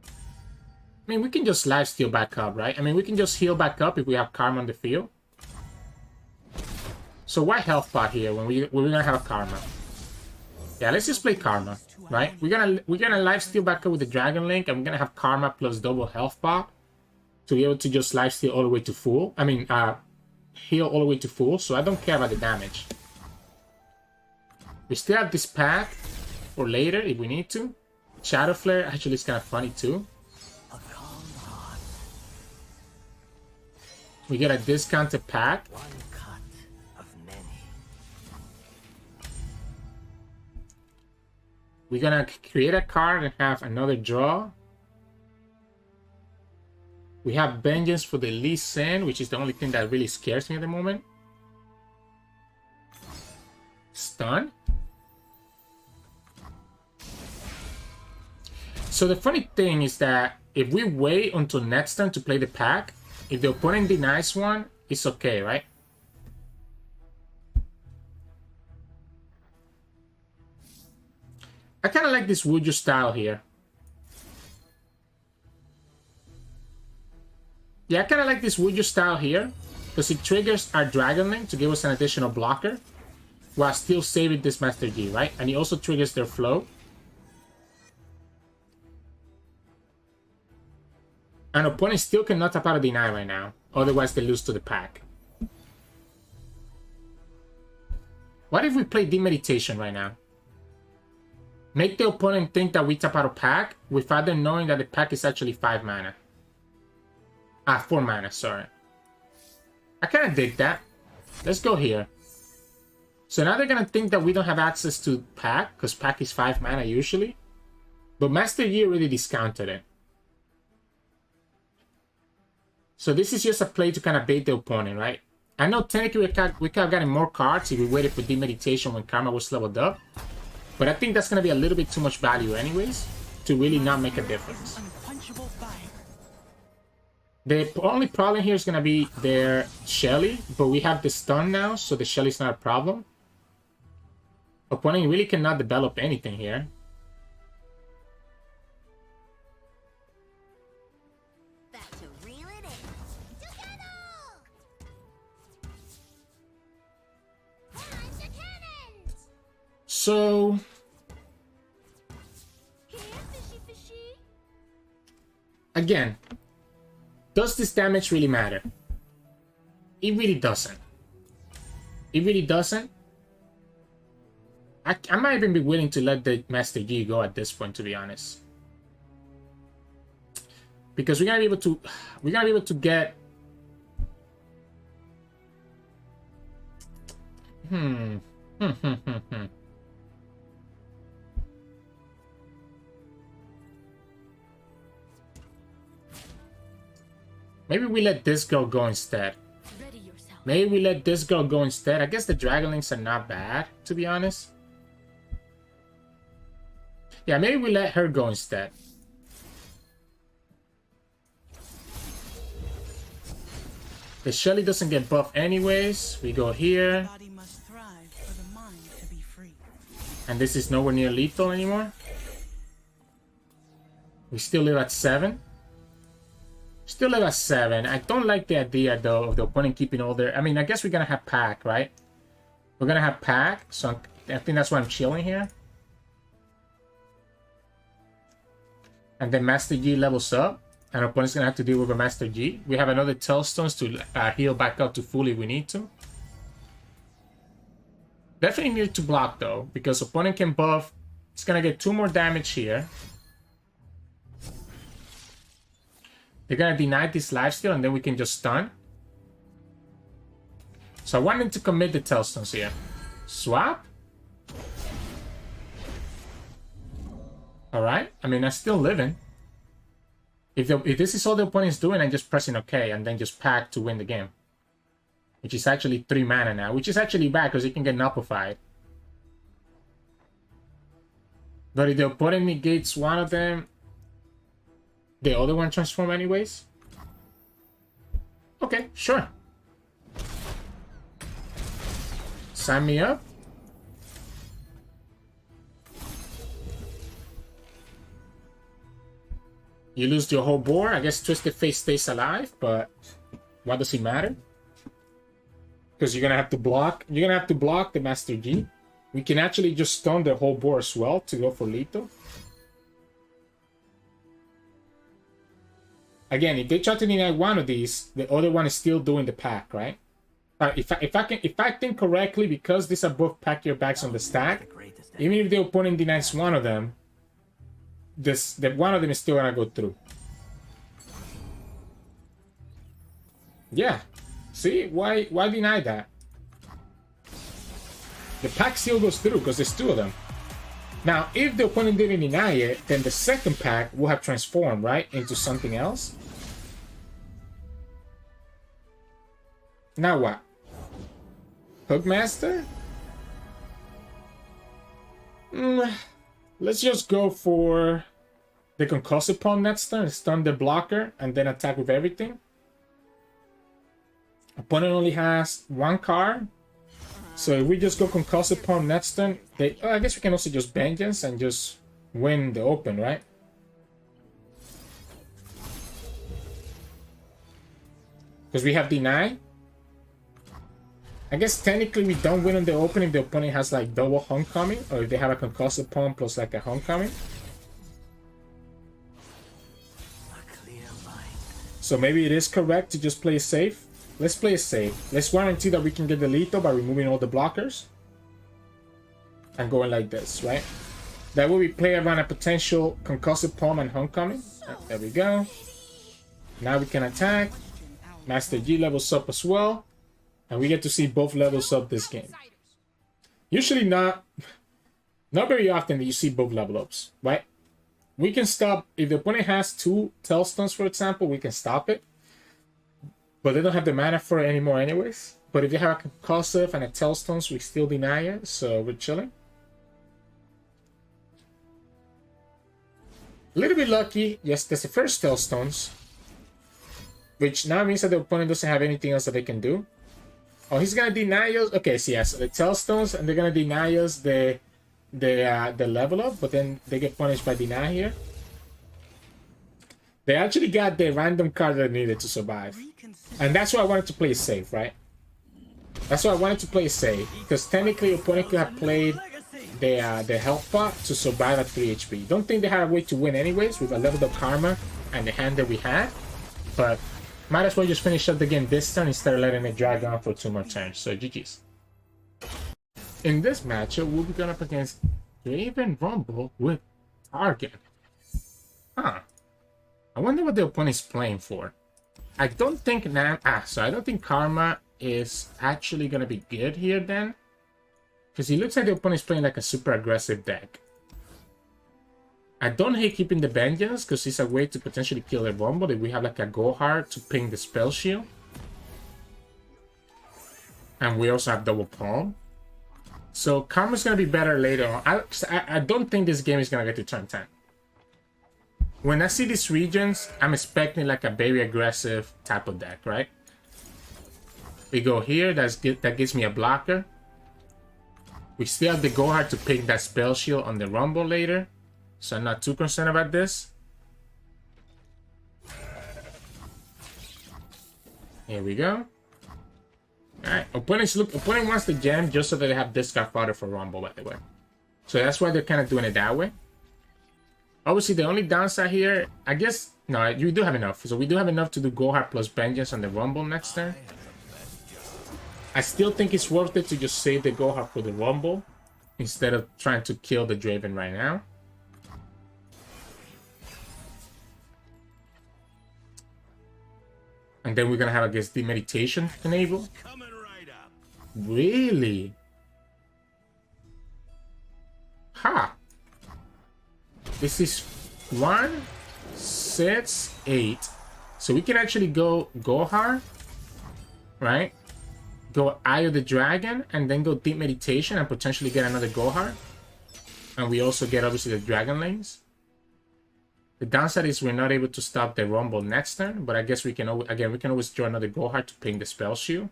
I mean, we can just lifesteal back up, right? I mean, we can just heal back up if we have Karma on the field. So why Health Pot here when we're gonna have Karma? Yeah, let's just play Karma, right? We're gonna lifesteal back up with the Dragon Link, and we're gonna have Karma plus double Health Pot to be able to just lifesteal all the way to full. I mean, heal all the way to full. So I don't care about the damage. We still have this pack for later if we need to. Shadow Flare actually is kind of funny too. We get a discounted pack. One cut of many. We're gonna create a card and have another draw. We have Vengeance for the Lee Sin, which is the only thing that really scares me at the moment. Stun. So the funny thing is that if we wait until next turn to play the pack, if the opponent denies one, it's okay, right? I kind of like this Wuju style here. Yeah, I kind of like this Wuju style here because it triggers our Dragon Link to give us an additional blocker while still saving this Master G, right? And it also triggers their Flow. An opponent still cannot tap out a deny right now, otherwise they lose to the pack. What if we play Demeditation right now? Make the opponent think that we tap out a pack without them knowing that the pack is actually 5 mana. 4 mana, sorry. I kind of dig that. Let's go here. So now they're going to think that we don't have access to pack, because pack is 5 mana usually. But Master Yi already discounted it. So this is just a play to kind of bait the opponent, right? I know technically we could have gotten more cards if we waited for Demeditation when Karma was leveled up. But I think that's going to be a little bit too much value anyways to really not make a difference. The only problem here is going to be their Shelly, but we have the stun now, so the Shelly's not a problem. Opponent really cannot develop anything here. So again, does this damage really matter? It really doesn't. It really doesn't. I might even be willing to let the Master Yi go at this point, to be honest. Because we're gonna be able to get Maybe we let this girl go instead. Maybe we let this girl go instead. I guess the Dragonlings are not bad, to be honest. Yeah, maybe we let her go instead. The Shelly doesn't get buffed anyways. We go here. And this is nowhere near lethal anymore. We still live at 7. Still live at 7. I don't like the idea, though, of the opponent keeping all their... I mean, I guess we're going to have Pack, right? We're going to have Pack, so I think that's why I'm chilling here. And then Master Yi levels up. And our opponent's going to have to deal with a Master Yi. We have another Tailstones to heal back up to full if we need to. Definitely need to block, though, because opponent can buff. It's going to get 2 more damage here. They're going to deny this lifesteal, and then we can just stun. So I wanted to commit the Tailstones here. Swap. Alright. I mean, I'm still living. If this is all the opponent's doing, I'm just pressing OK, and then just pack to win the game. Which is actually 3 mana now, which is actually bad because it can get nullified. But if the opponent negates one of them, the other one transform anyways? Okay, sure. Sign me up. You lose your whole board. I guess Twisted Fate stays alive, but what does it matter? Because you're gonna have to block. You're gonna have to block the Master Yi. We can actually just stun the whole board as well to go for lethal. Again, if they try to deny one of these, the other one is still doing the pack, right? If I think correctly, because these are both pack your backs on the stack, even if the opponent denies one of them, the one of them is still gonna go through. Yeah. See? Why deny that? The pack still goes through because there's 2 of them. Now, if the opponent didn't deny it, then the second pack will have transformed, right? Into something else. Now what? Hookmaster? Let's just go for the Concussive Palm next turn, stun the blocker, and then attack with everything. Opponent only has 1 card. So if we just go Concussive Palm next turn, I guess we can also just Vengeance and just win the open, right? Because we have Deny. I guess technically we don't win on the open if the opponent has like double Homecoming, or if they have a Concussive Palm plus like a Homecoming. So maybe it is correct to just play safe. Let's play it safe. Let's guarantee that we can get the lethal by removing all the blockers. And going like this, right? That way we play around a potential Concussive Palm and Homecoming. There we go. Now we can attack. Master Yi levels up as well. And we get to see both levels up this game. Usually not very often that you see both level ups, right? We can stop, if the opponent has 2 Tailstones, for example, we can stop it. But they don't have the mana for it anymore anyways. But if you have a concussive and a Tailstones, we still deny it, so we're chilling. A little bit lucky. Yes, that's the first Tailstones. Which now means that the opponent doesn't have anything else that they can do. Oh, he's gonna deny us. Okay, so yeah, so the Tailstones, and they're gonna deny us the level up, but then they get punished by deny here. They actually got the random card that they needed to survive. And that's why I wanted to play safe, right? That's why I wanted to play safe. Because technically, opponent could have played the health pot to survive at 3 HP. Don't think they had a way to win anyways with a leveled up Karma and the hand that we had. But might as well just finish up the game this turn instead of letting it drag on for 2 more turns. So GG's. In this matchup, we'll be going up against Draven Rumble with Targon. Huh. I wonder what the opponent's playing for. I don't think I don't think Karma is actually gonna be good here then. Because he looks like the opponent's playing like a super aggressive deck. I don't hate keeping the Vengeance because it's a way to potentially kill a Rumble if we have like a Gohar to ping the spell shield. And we also have double palm. So Karma's gonna be better later on. I don't think this game is gonna get to turn 10. When I see these regions, I'm expecting like a very aggressive type of deck, right? We go here, that gives me a blocker. We still have the Gohar to pick that spell shield on the Rumble later. So I'm not too concerned about this. Here we go. Alright, opponent wants the gem just so that they have discard fodder for Rumble, by the way. So that's why they're kind of doing it that way. Obviously, the only downside here, I guess, no, you do have enough. So we do have enough to do Gohar plus Vengeance on the Rumble next turn. I still think it's worth it to just save the Gohar for the Rumble instead of trying to kill the Draven right now. And then we're going to have, I guess, the Meditation enable. Really? Ha! This is 1, 6, 8. So we can actually go Gohar, right? Go Eye of the Dragon, and then go Deep Meditation and potentially get another Gohar. And we also get, obviously, the Dragon Lanes. The downside is we're not able to stop the Rumble next turn, but I guess we can, again, we can always draw another Gohar to ping the spell shield.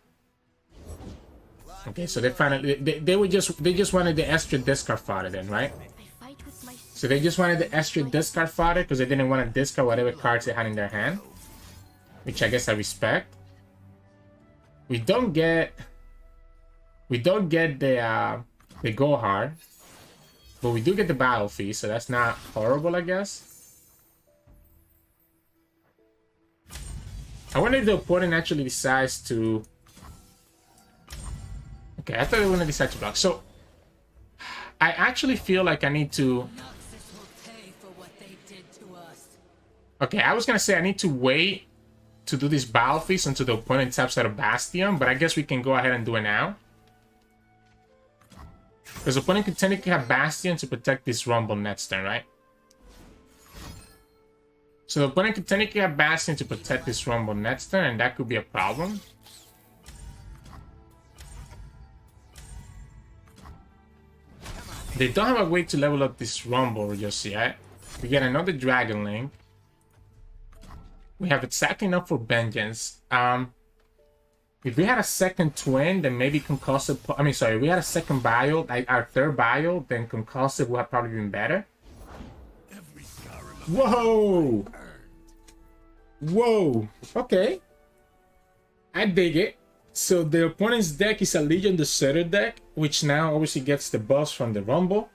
Okay, so they finally, they just wanted the extra discard fodder then, right? So they just wanted the extra discard fodder because they didn't want to discard whatever cards they had in their hand. Which I guess I respect. We don't get the Gohar. But we do get the battle fee, so that's not horrible, I guess. I wonder if the opponent actually decides to... Okay, I thought they were going to decide to block. So, I actually feel like I need to... Okay, I was going to say I need to wait to do this battle feast until the opponent taps out a Bastion, but I guess we can go ahead and do it now. Because the opponent could technically have Bastion to protect this Rumble next turn, right? So the opponent could technically have Bastion to protect this Rumble next turn, and that could be a problem. They don't have a way to level up this Rumble just yet. We get another Dragon Link. We have exactly enough for Vengeance. If we had a second twin, then maybe Concussive... I mean, sorry, if we had a second bio, like our third bio, then Concussive would have probably been better. Whoa! Whoa! Okay. I dig it. So the opponent's deck is a Legion Deserter deck, which now obviously gets the buffs from the Rumble.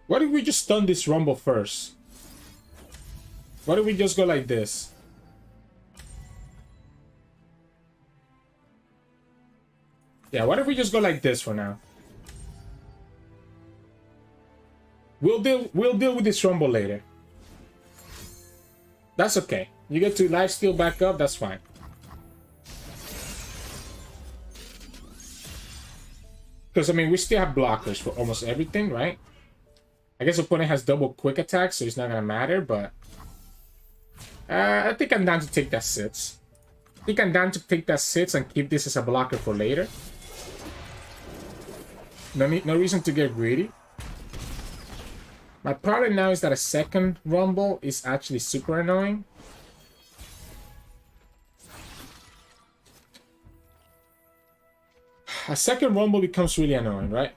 What if we just stun this Rumble first? What if we just go like this? Yeah, what if we just go like this for now? We'll deal with this Rumble later. That's okay. You get to lifesteal back up, that's fine. Because, I mean, we still have blockers for almost everything, right? I guess opponent has double quick attack, so it's not going to matter, but... I think I'm down to take that 6. I think I'm down to take that 6 and keep this as a blocker for later. No reason to get greedy. My problem now is that a second rumble is actually super annoying. A second rumble becomes really annoying, right?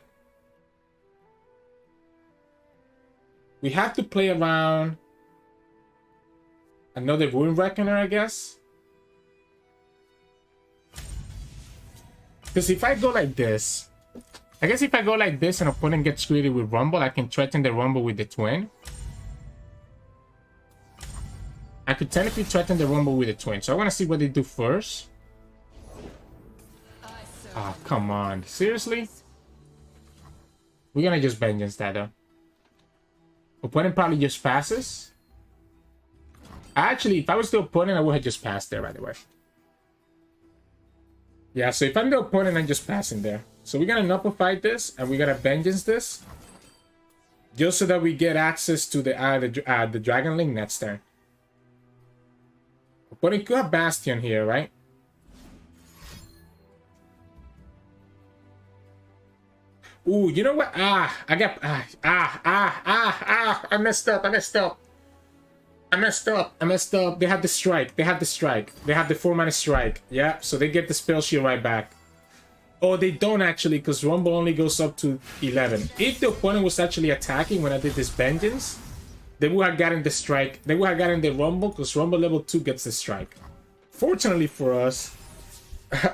We have to play around another Rune Reckoner, I guess. Because if I go like this, I guess if I go like this and opponent gets greedy with Rumble, I can threaten the Rumble with the Twin. I could technically threaten the Rumble with the Twin. So I want to see what they do first. Ah, oh, come on. Seriously? We're going to just Vengeance that though. Opponent probably just passes. Actually, if I was the opponent, I would have just passed there, by the way. Yeah, so if I'm the opponent, I'm just passing there. So we're going to Nullify this, and we're going to Vengeance this. Just so that we get access to the Dragon Link next turn. Opponent could have Bastion here, right? Ooh, you know what? I messed up. I messed up. They have the strike. They have the 4-mana strike. Yeah, so they get the spell shield right back. Oh, they don't actually, because Rumble only goes up to 11. If the opponent was actually attacking when I did this Vengeance, they would have gotten the strike. They would have gotten the Rumble, because Rumble level 2 gets the strike. Fortunately for us,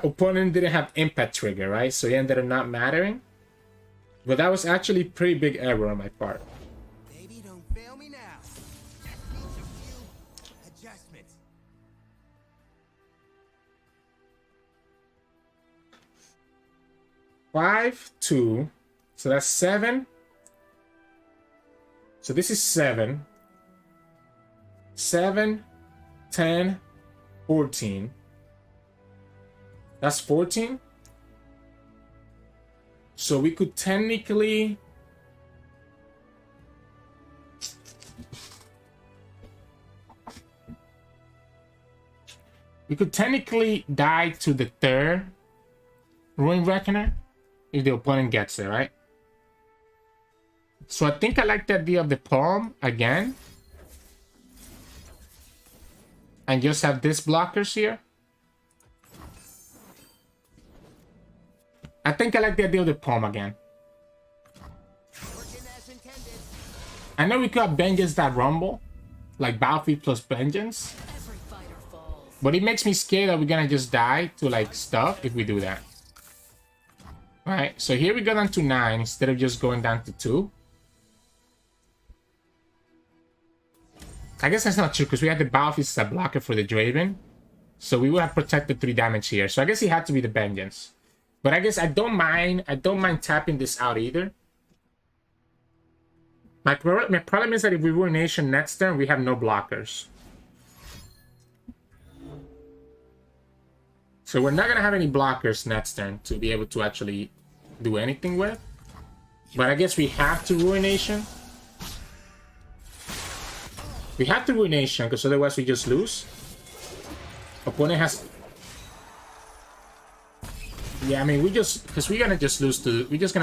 opponent didn't have Impact Trigger, right? So he ended up not mattering. But that was actually a pretty big error on my part. Baby, don't fail me now. Needs a few adjustments. Five, 2. So that's 7. So this is 7. 7, 10, 14. That's 14. So we could technically... die to the 3rd Ruin Reckoner if the opponent gets it, right? So I think I like the idea of the Palm again. And just have this blockers here. I think I like the idea of the Palm again. I know we could have Vengeance that Rumble. Like Battlefield plus Vengeance. But it makes me scared that we're gonna just die to like stuff if we do that. Alright, so here we go down to 9 instead of just going down to 2. I guess that's not true because we had the Battlefield as a blocker for the Draven. So we would have protected 3 damage here. So I guess he had to be the Vengeance. But I guess I don't mind tapping this out either. My problem is that if we Ruination next turn, we have no blockers. So we're not going to have any blockers next turn to be able to actually do anything with. But I guess we have to Ruination. We have to Ruination because otherwise we just lose. Opponent has... Yeah, I mean, we're just gonna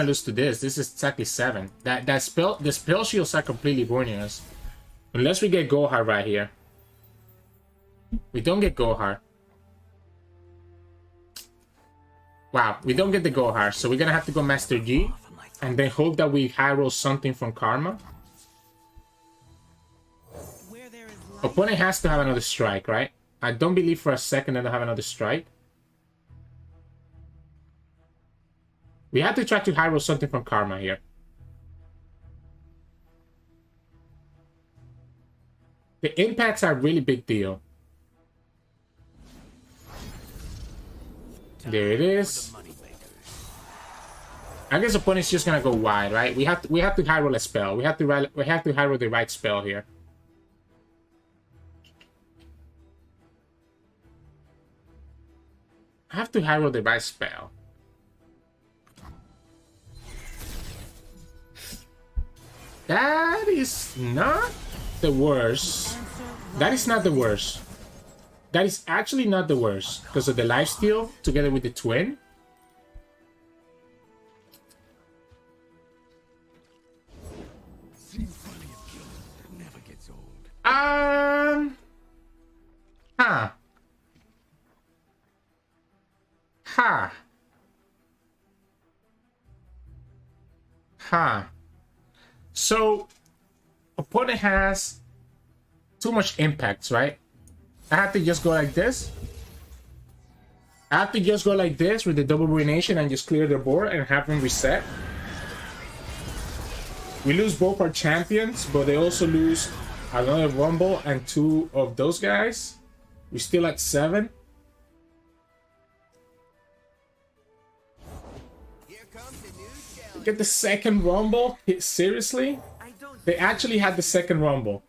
lose to this. This is exactly 7. The spell shields are completely ruining us. Unless we get Gohar right here. We don't get Gohar. Wow, we don't get the Gohar, so we're gonna have to go Master G. And then hope that we high roll something from Karma. Opponent has to have another strike, right? I don't believe for a second that they'll have another strike. We have to try to high roll something from Karma here. The impacts are a really big deal. There it is. I guess opponent's just gonna go wide, right? We have to high roll a spell. We have to high roll the right spell here. I have to high roll the right spell. That is not the worst. That is not the worst. That is actually not the worst because of the lifesteal together with the twin. Seen plenty of killing. Never gets old. Huh. Huh. Huh. So, opponent has too much impacts, right? I have to just go like this. I have to just go like this with the double ruination and just clear the board and have them reset. We lose both our champions, but they also lose another Rumble and 2 of those guys. We're still at 7. Here comes the new challenge. Get the second Rumble? Seriously? They actually had the second Rumble.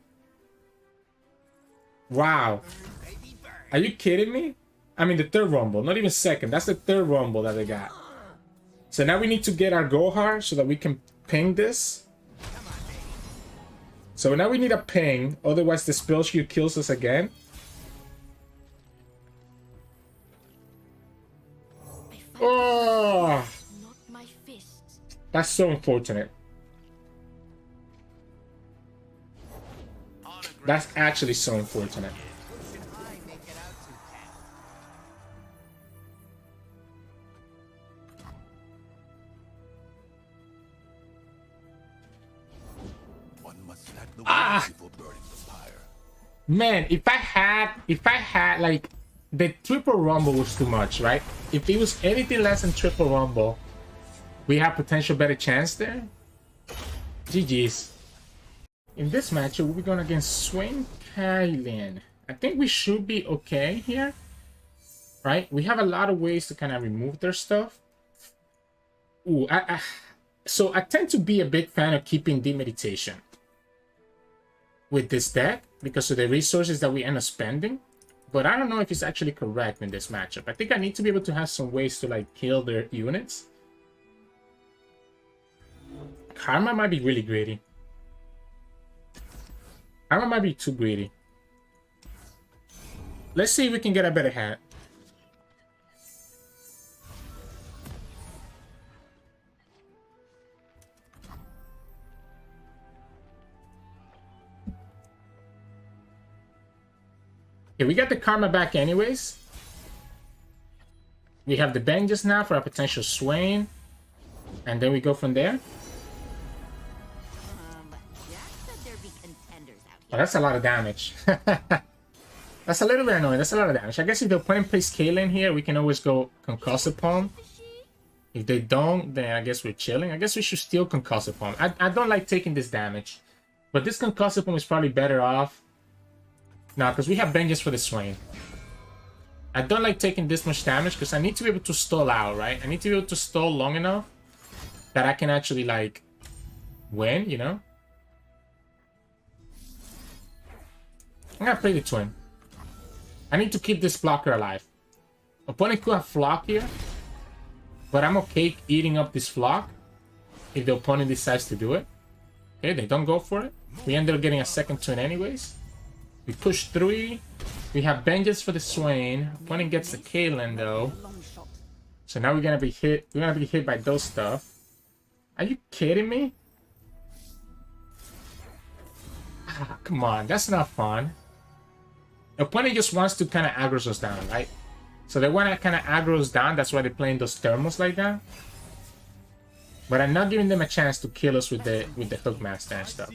Wow. Baby bird. Are you kidding me? I mean, the third Rumble, not even second. That's the third Rumble that they got. So now we need to get our Gohar so that we can ping this. So now we need a ping, otherwise the spell shield kills us again. I fight Oh, not my fists. that's so unfortunate. That's actually so unfortunate. Should I make it out to Cat? One must slack the Ah! before burning the pyre. Man, if I had like the triple rumble was too much, right? If it was anything less than triple rumble, we have potential better chance there. GG's. In this matchup, we'll be going against Swain Caitlyn. I think we should be okay here, right? We have a lot of ways to kind of remove their stuff. Ooh, so I tend to be a big fan of keeping demeditation with this deck because of the resources that we end up spending. But I don't know if it's actually correct in this matchup. I think I need to be able to have some ways to like kill their units. Karma might be really greedy. Karma might be too greedy. Let's see if we can get a better hand. Okay, we got the Karma back anyways. We have the bang just now for a potential Swain. And then we go from there. Jack said there'd be contenders out Oh, here. that's a lot of damage. That's a little bit annoying. That's a lot of damage. I guess if the opponent plays Caitlyn here, we can always go Concussive Palm. If they don't, then I guess we're chilling. I guess we should steal Concussive Palm. I don't like taking this damage. But this Concussive Palm is probably better off. Nah, because we have Vengeance for the Swain. I don't like taking this much damage because I need to be able to stall out, right? I need to be able to stall long enough that I can actually, like, win, you know? I'm gonna play the Twin. I need to keep this blocker alive. Opponent could have Flock here, but I'm okay eating up this Flock if the opponent decides to do it. Okay, they don't go for it. We ended up getting a second Twin anyways. We push 3. We have Vengeance for the Swain. Opponent gets the Caitlyn though. So now we're gonna be hit. We're gonna be hit by those stuff. Are you kidding me? Ah, come on, that's not fun. The opponent just wants to kind of aggro us down, right? So they want to kind of aggro us down. That's why they're playing those thermals like that. But I'm not giving them a chance to kill us with the Hookmaster and stuff.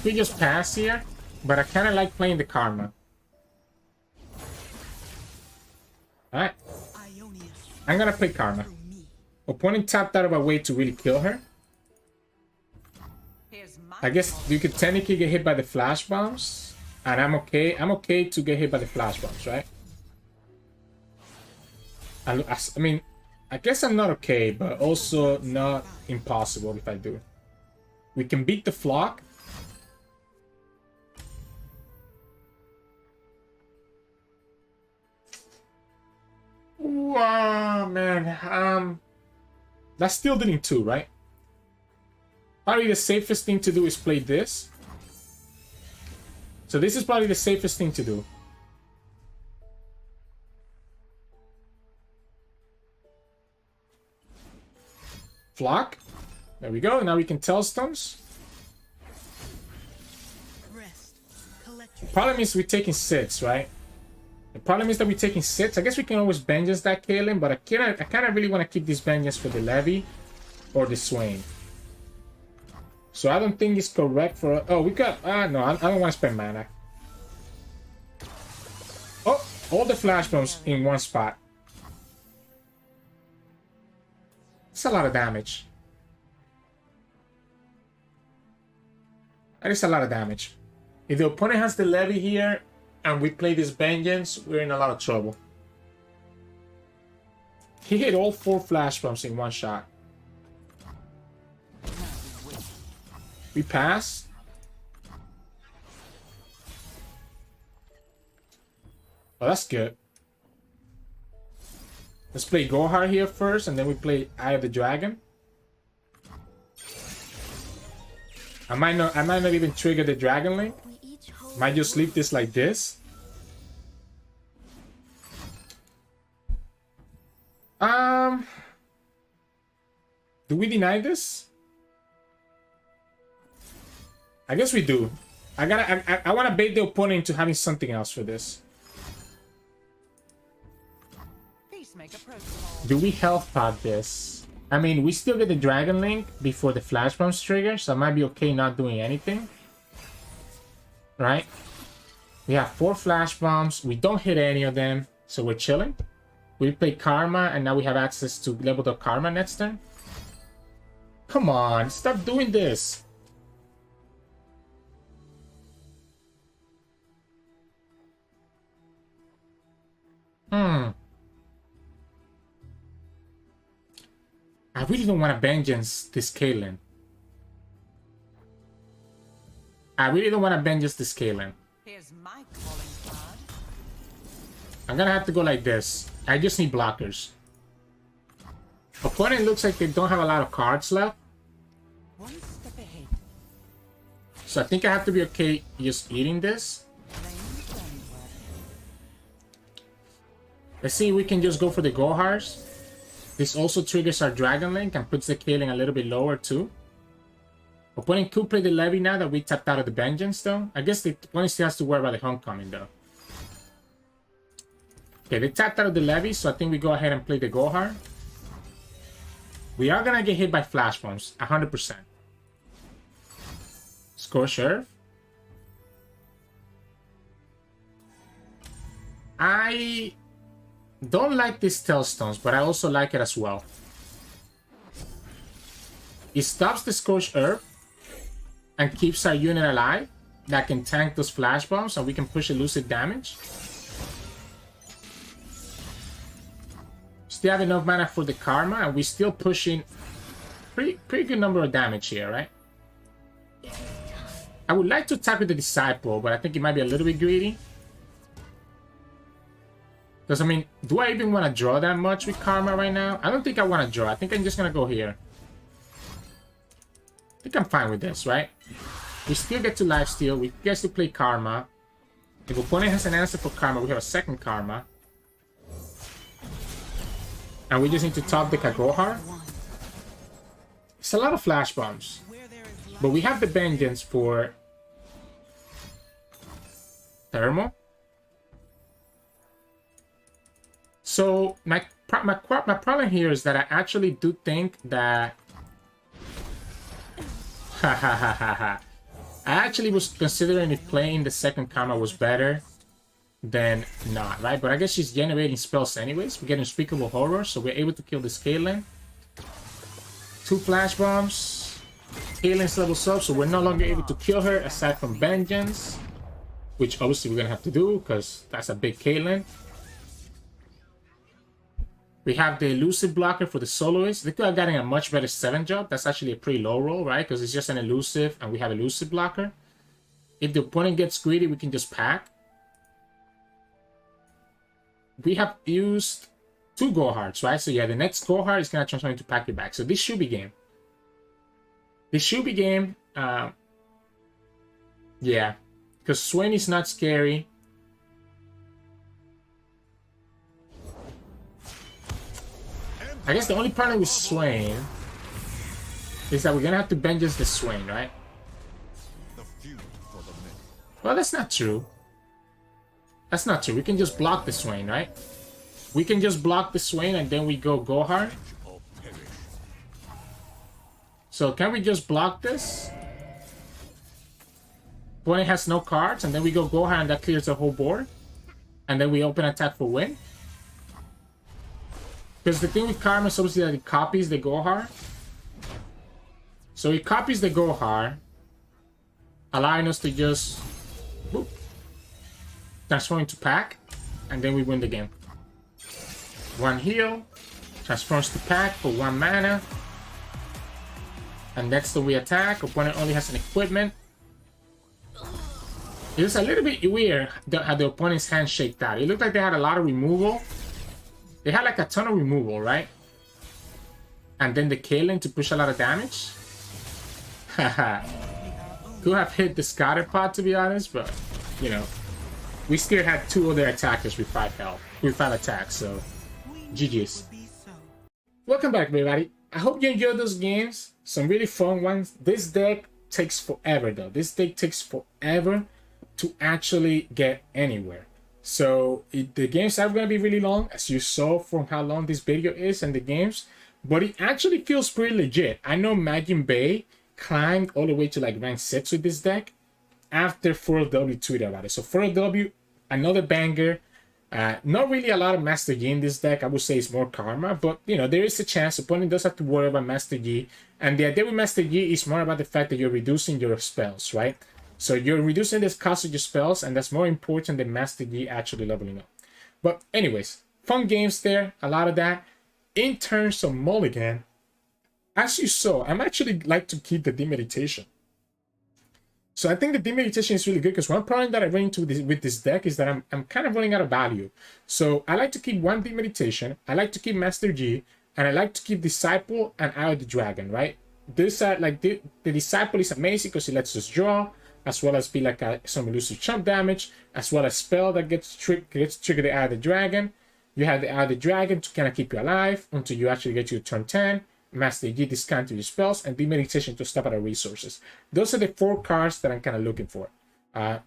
We just pass here, but I kind of like playing the Karma. Alright. I'm gonna play Karma. Opponent tapped out of a way to really kill her. I guess you could technically get hit by the flash bombs. And I'm okay. I'm okay to get hit by the flash bombs, right? I mean, I guess I'm not okay, but also not impossible if I do. We can beat the Flock. Wow, man. That's still dealing 2, right? Probably the safest thing to do is play this. So this is probably the safest thing to do. Flock. There we go. Now we can Tailstones. Rest. Collect your Problem is we're taking 6, right? The problem is that we're taking 6. I guess we can always Vengeance that Caitlyn, but I kind of really want to keep this Vengeance for the Levy or the Swain. So I don't think it's correct for... Oh, we got... no, I don't want to spend mana. Oh, all the Flash Bombs in one spot. That's a lot of damage. That is a lot of damage. If the opponent has the Levy here and we play this Vengeance, we're in a lot of trouble. He hit all 4 Flash Bombs in one shot. We pass. Oh, that's good. Let's play Gohar here first, and then we play Eye of the Dragon. I might not even trigger the Dragon Link. Might just leave this like this. Do we deny this? I guess we do. I want to bait the opponent into having something else for this. Do we health pod this? I mean, we still get the Dragon Link before the Flash Bombs trigger, so I might be okay not doing anything. Right? We have 4 Flash Bombs. We don't hit any of them, so we're chilling. We play Karma, and now we have access to leveled up Karma next turn. Come on, stop doing this. I really don't want to Vengeance this Caitlyn. Here's my calling card. I'm gonna have to go like this. I just need blockers. Opponent looks like they don't have a lot of cards left. One step ahead. So I think I have to be okay just eating this. Let's see if we can just go for the Gohars. This also triggers our Dragon Link and puts the Caitlyn a little bit lower too. Opponent could play the Levy now that we tapped out of the Vengeance though. I guess the opponent still has to worry about the Homecoming though. Okay, they tapped out of the Levy, so I think we go ahead and play the Gohar. We are gonna get hit by Flash Bombs, 100%. Score Sheriff. I don't like these Tailstones, but I also like it as well. It stops the Scorched Earth and keeps our unit alive that can tank those Flash Bombs, and we can push elusive damage. Still have enough mana for the Karma, and we're still pushing pretty good number of damage here, right? I would like to attack with the Disciple, but I think it might be a little bit greedy. Because, I mean, do I even want to draw that much with Karma right now? I don't think I want to draw. I think I'm just going to go here. I think I'm fine with this, right? We still get to lifesteal. We get to play Karma. If opponent has an answer for Karma, we have a second Karma. And we just need to top deck a Gohar. It's a lot of Flash Bombs. But we have the Vengeance for Thermal. So my problem here is that I actually do think that I actually was considering if playing the second Karma was better than not, right? But I guess she's generating spells anyways. We get Unspeakable Horror, so we're able to kill this Caitlyn. 2 Flash Bombs. Caitlyn's levels up, so we're no longer able to kill her aside from Vengeance, which obviously we're gonna have to do because that's a big Caitlyn. We have the elusive blocker for the soloist. They could have gotten a much better 7 job. That's actually a pretty low roll, right? Because it's just an elusive and we have elusive blocker. If the opponent gets greedy, we can just pack. We have used 2 Gohards, right? So yeah, the next Gohard is going to transform into pack it back. So this should be game. This should be game. Yeah. Because Swain is not scary. I guess the only problem with Swain is that we're gonna have to vengeance the Swain, right? The few for the many. Well, that's not true. That's not true. We can just block the Swain, right? We can just block the Swain and then we go Gohar. Or perish. So can we just block this? Opponent has no cards and then we go Gohar and that clears the whole board. And then we open attack for win. Because the thing with Karma is obviously that it copies the Gohar. So it copies the Gohar, allowing us to just whoop, transform into pack, and then we win the game. One heal, transforms to pack for 1 mana. And next time we attack, opponent only has an equipment. It was a little bit weird how the opponent's hand shaped out. It looked like they had a lot of removal. They had like a ton of removal, right? And then the Caitlyn to push a lot of damage. Haha. Could have hit the scatter pot to be honest, but you know, we still had 2 other attackers with 5 health, with 5 attacks, so GG's. Welcome back, everybody. I hope you enjoyed those games. Some really fun ones. This deck takes forever though. This deck takes forever to actually get anywhere. So the games are going to be really long, as you saw from how long this video is and the games, but it actually feels pretty legit. I know Magin Bay climbed all the way to like rank 6 with this deck after 4LW tweeted about it. So 4LW, another banger. Not really a lot of Master Yi in this deck. I would say it's more Karma, but you know, there is a chance opponent does have to worry about Master Yi. And the idea with Master Yi is more about the fact that you're reducing your spells, right? So you're reducing the cost of your spells, and that's more important than Master Yi actually leveling up. But anyways, fun games there, a lot of that. In terms of mulligan, as you saw, I'm actually like to keep the Demeditation. So I think the Demeditation is really good because one problem that I run into with this deck is that I'm kind of running out of value. So I like to keep 1 Demeditation, I like to keep Master Yi, and I like to keep Disciple and Eye of the Dragon, right? This like the Disciple is amazing because it lets us draw, as well as be like some elusive chump damage, as well as spell that gets triggered the Eye of the Dragon. You have the Eye of the Dragon to kind of keep you alive until you actually get to your turn 10. Master Yi discount your spells, and Demeditation to stop out of resources. Those are the 4 cards that I'm kind of looking for.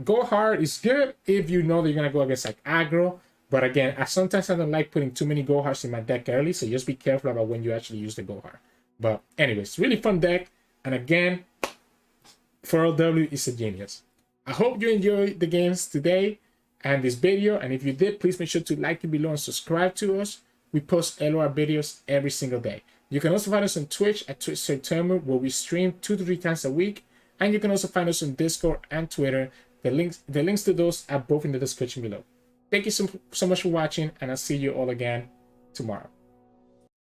Go hard is good if you know that you're going to go against like aggro, but again, sometimes I don't like putting too many go hards in my deck early, so just be careful about when you actually use the go hard. But anyways, really fun deck, and again, 4LW is a genius. I hope you enjoyed the games today and this video, and if you did, please make sure to like it below and subscribe to us. We post LOR videos every single day. You can also find us on Twitch at Twitch Sirturmund, where we stream 2 to 3 times a week, and you can also find us on Discord and Twitter. The links to those are both in the description below. Thank you so much for watching, and I'll see you all again tomorrow.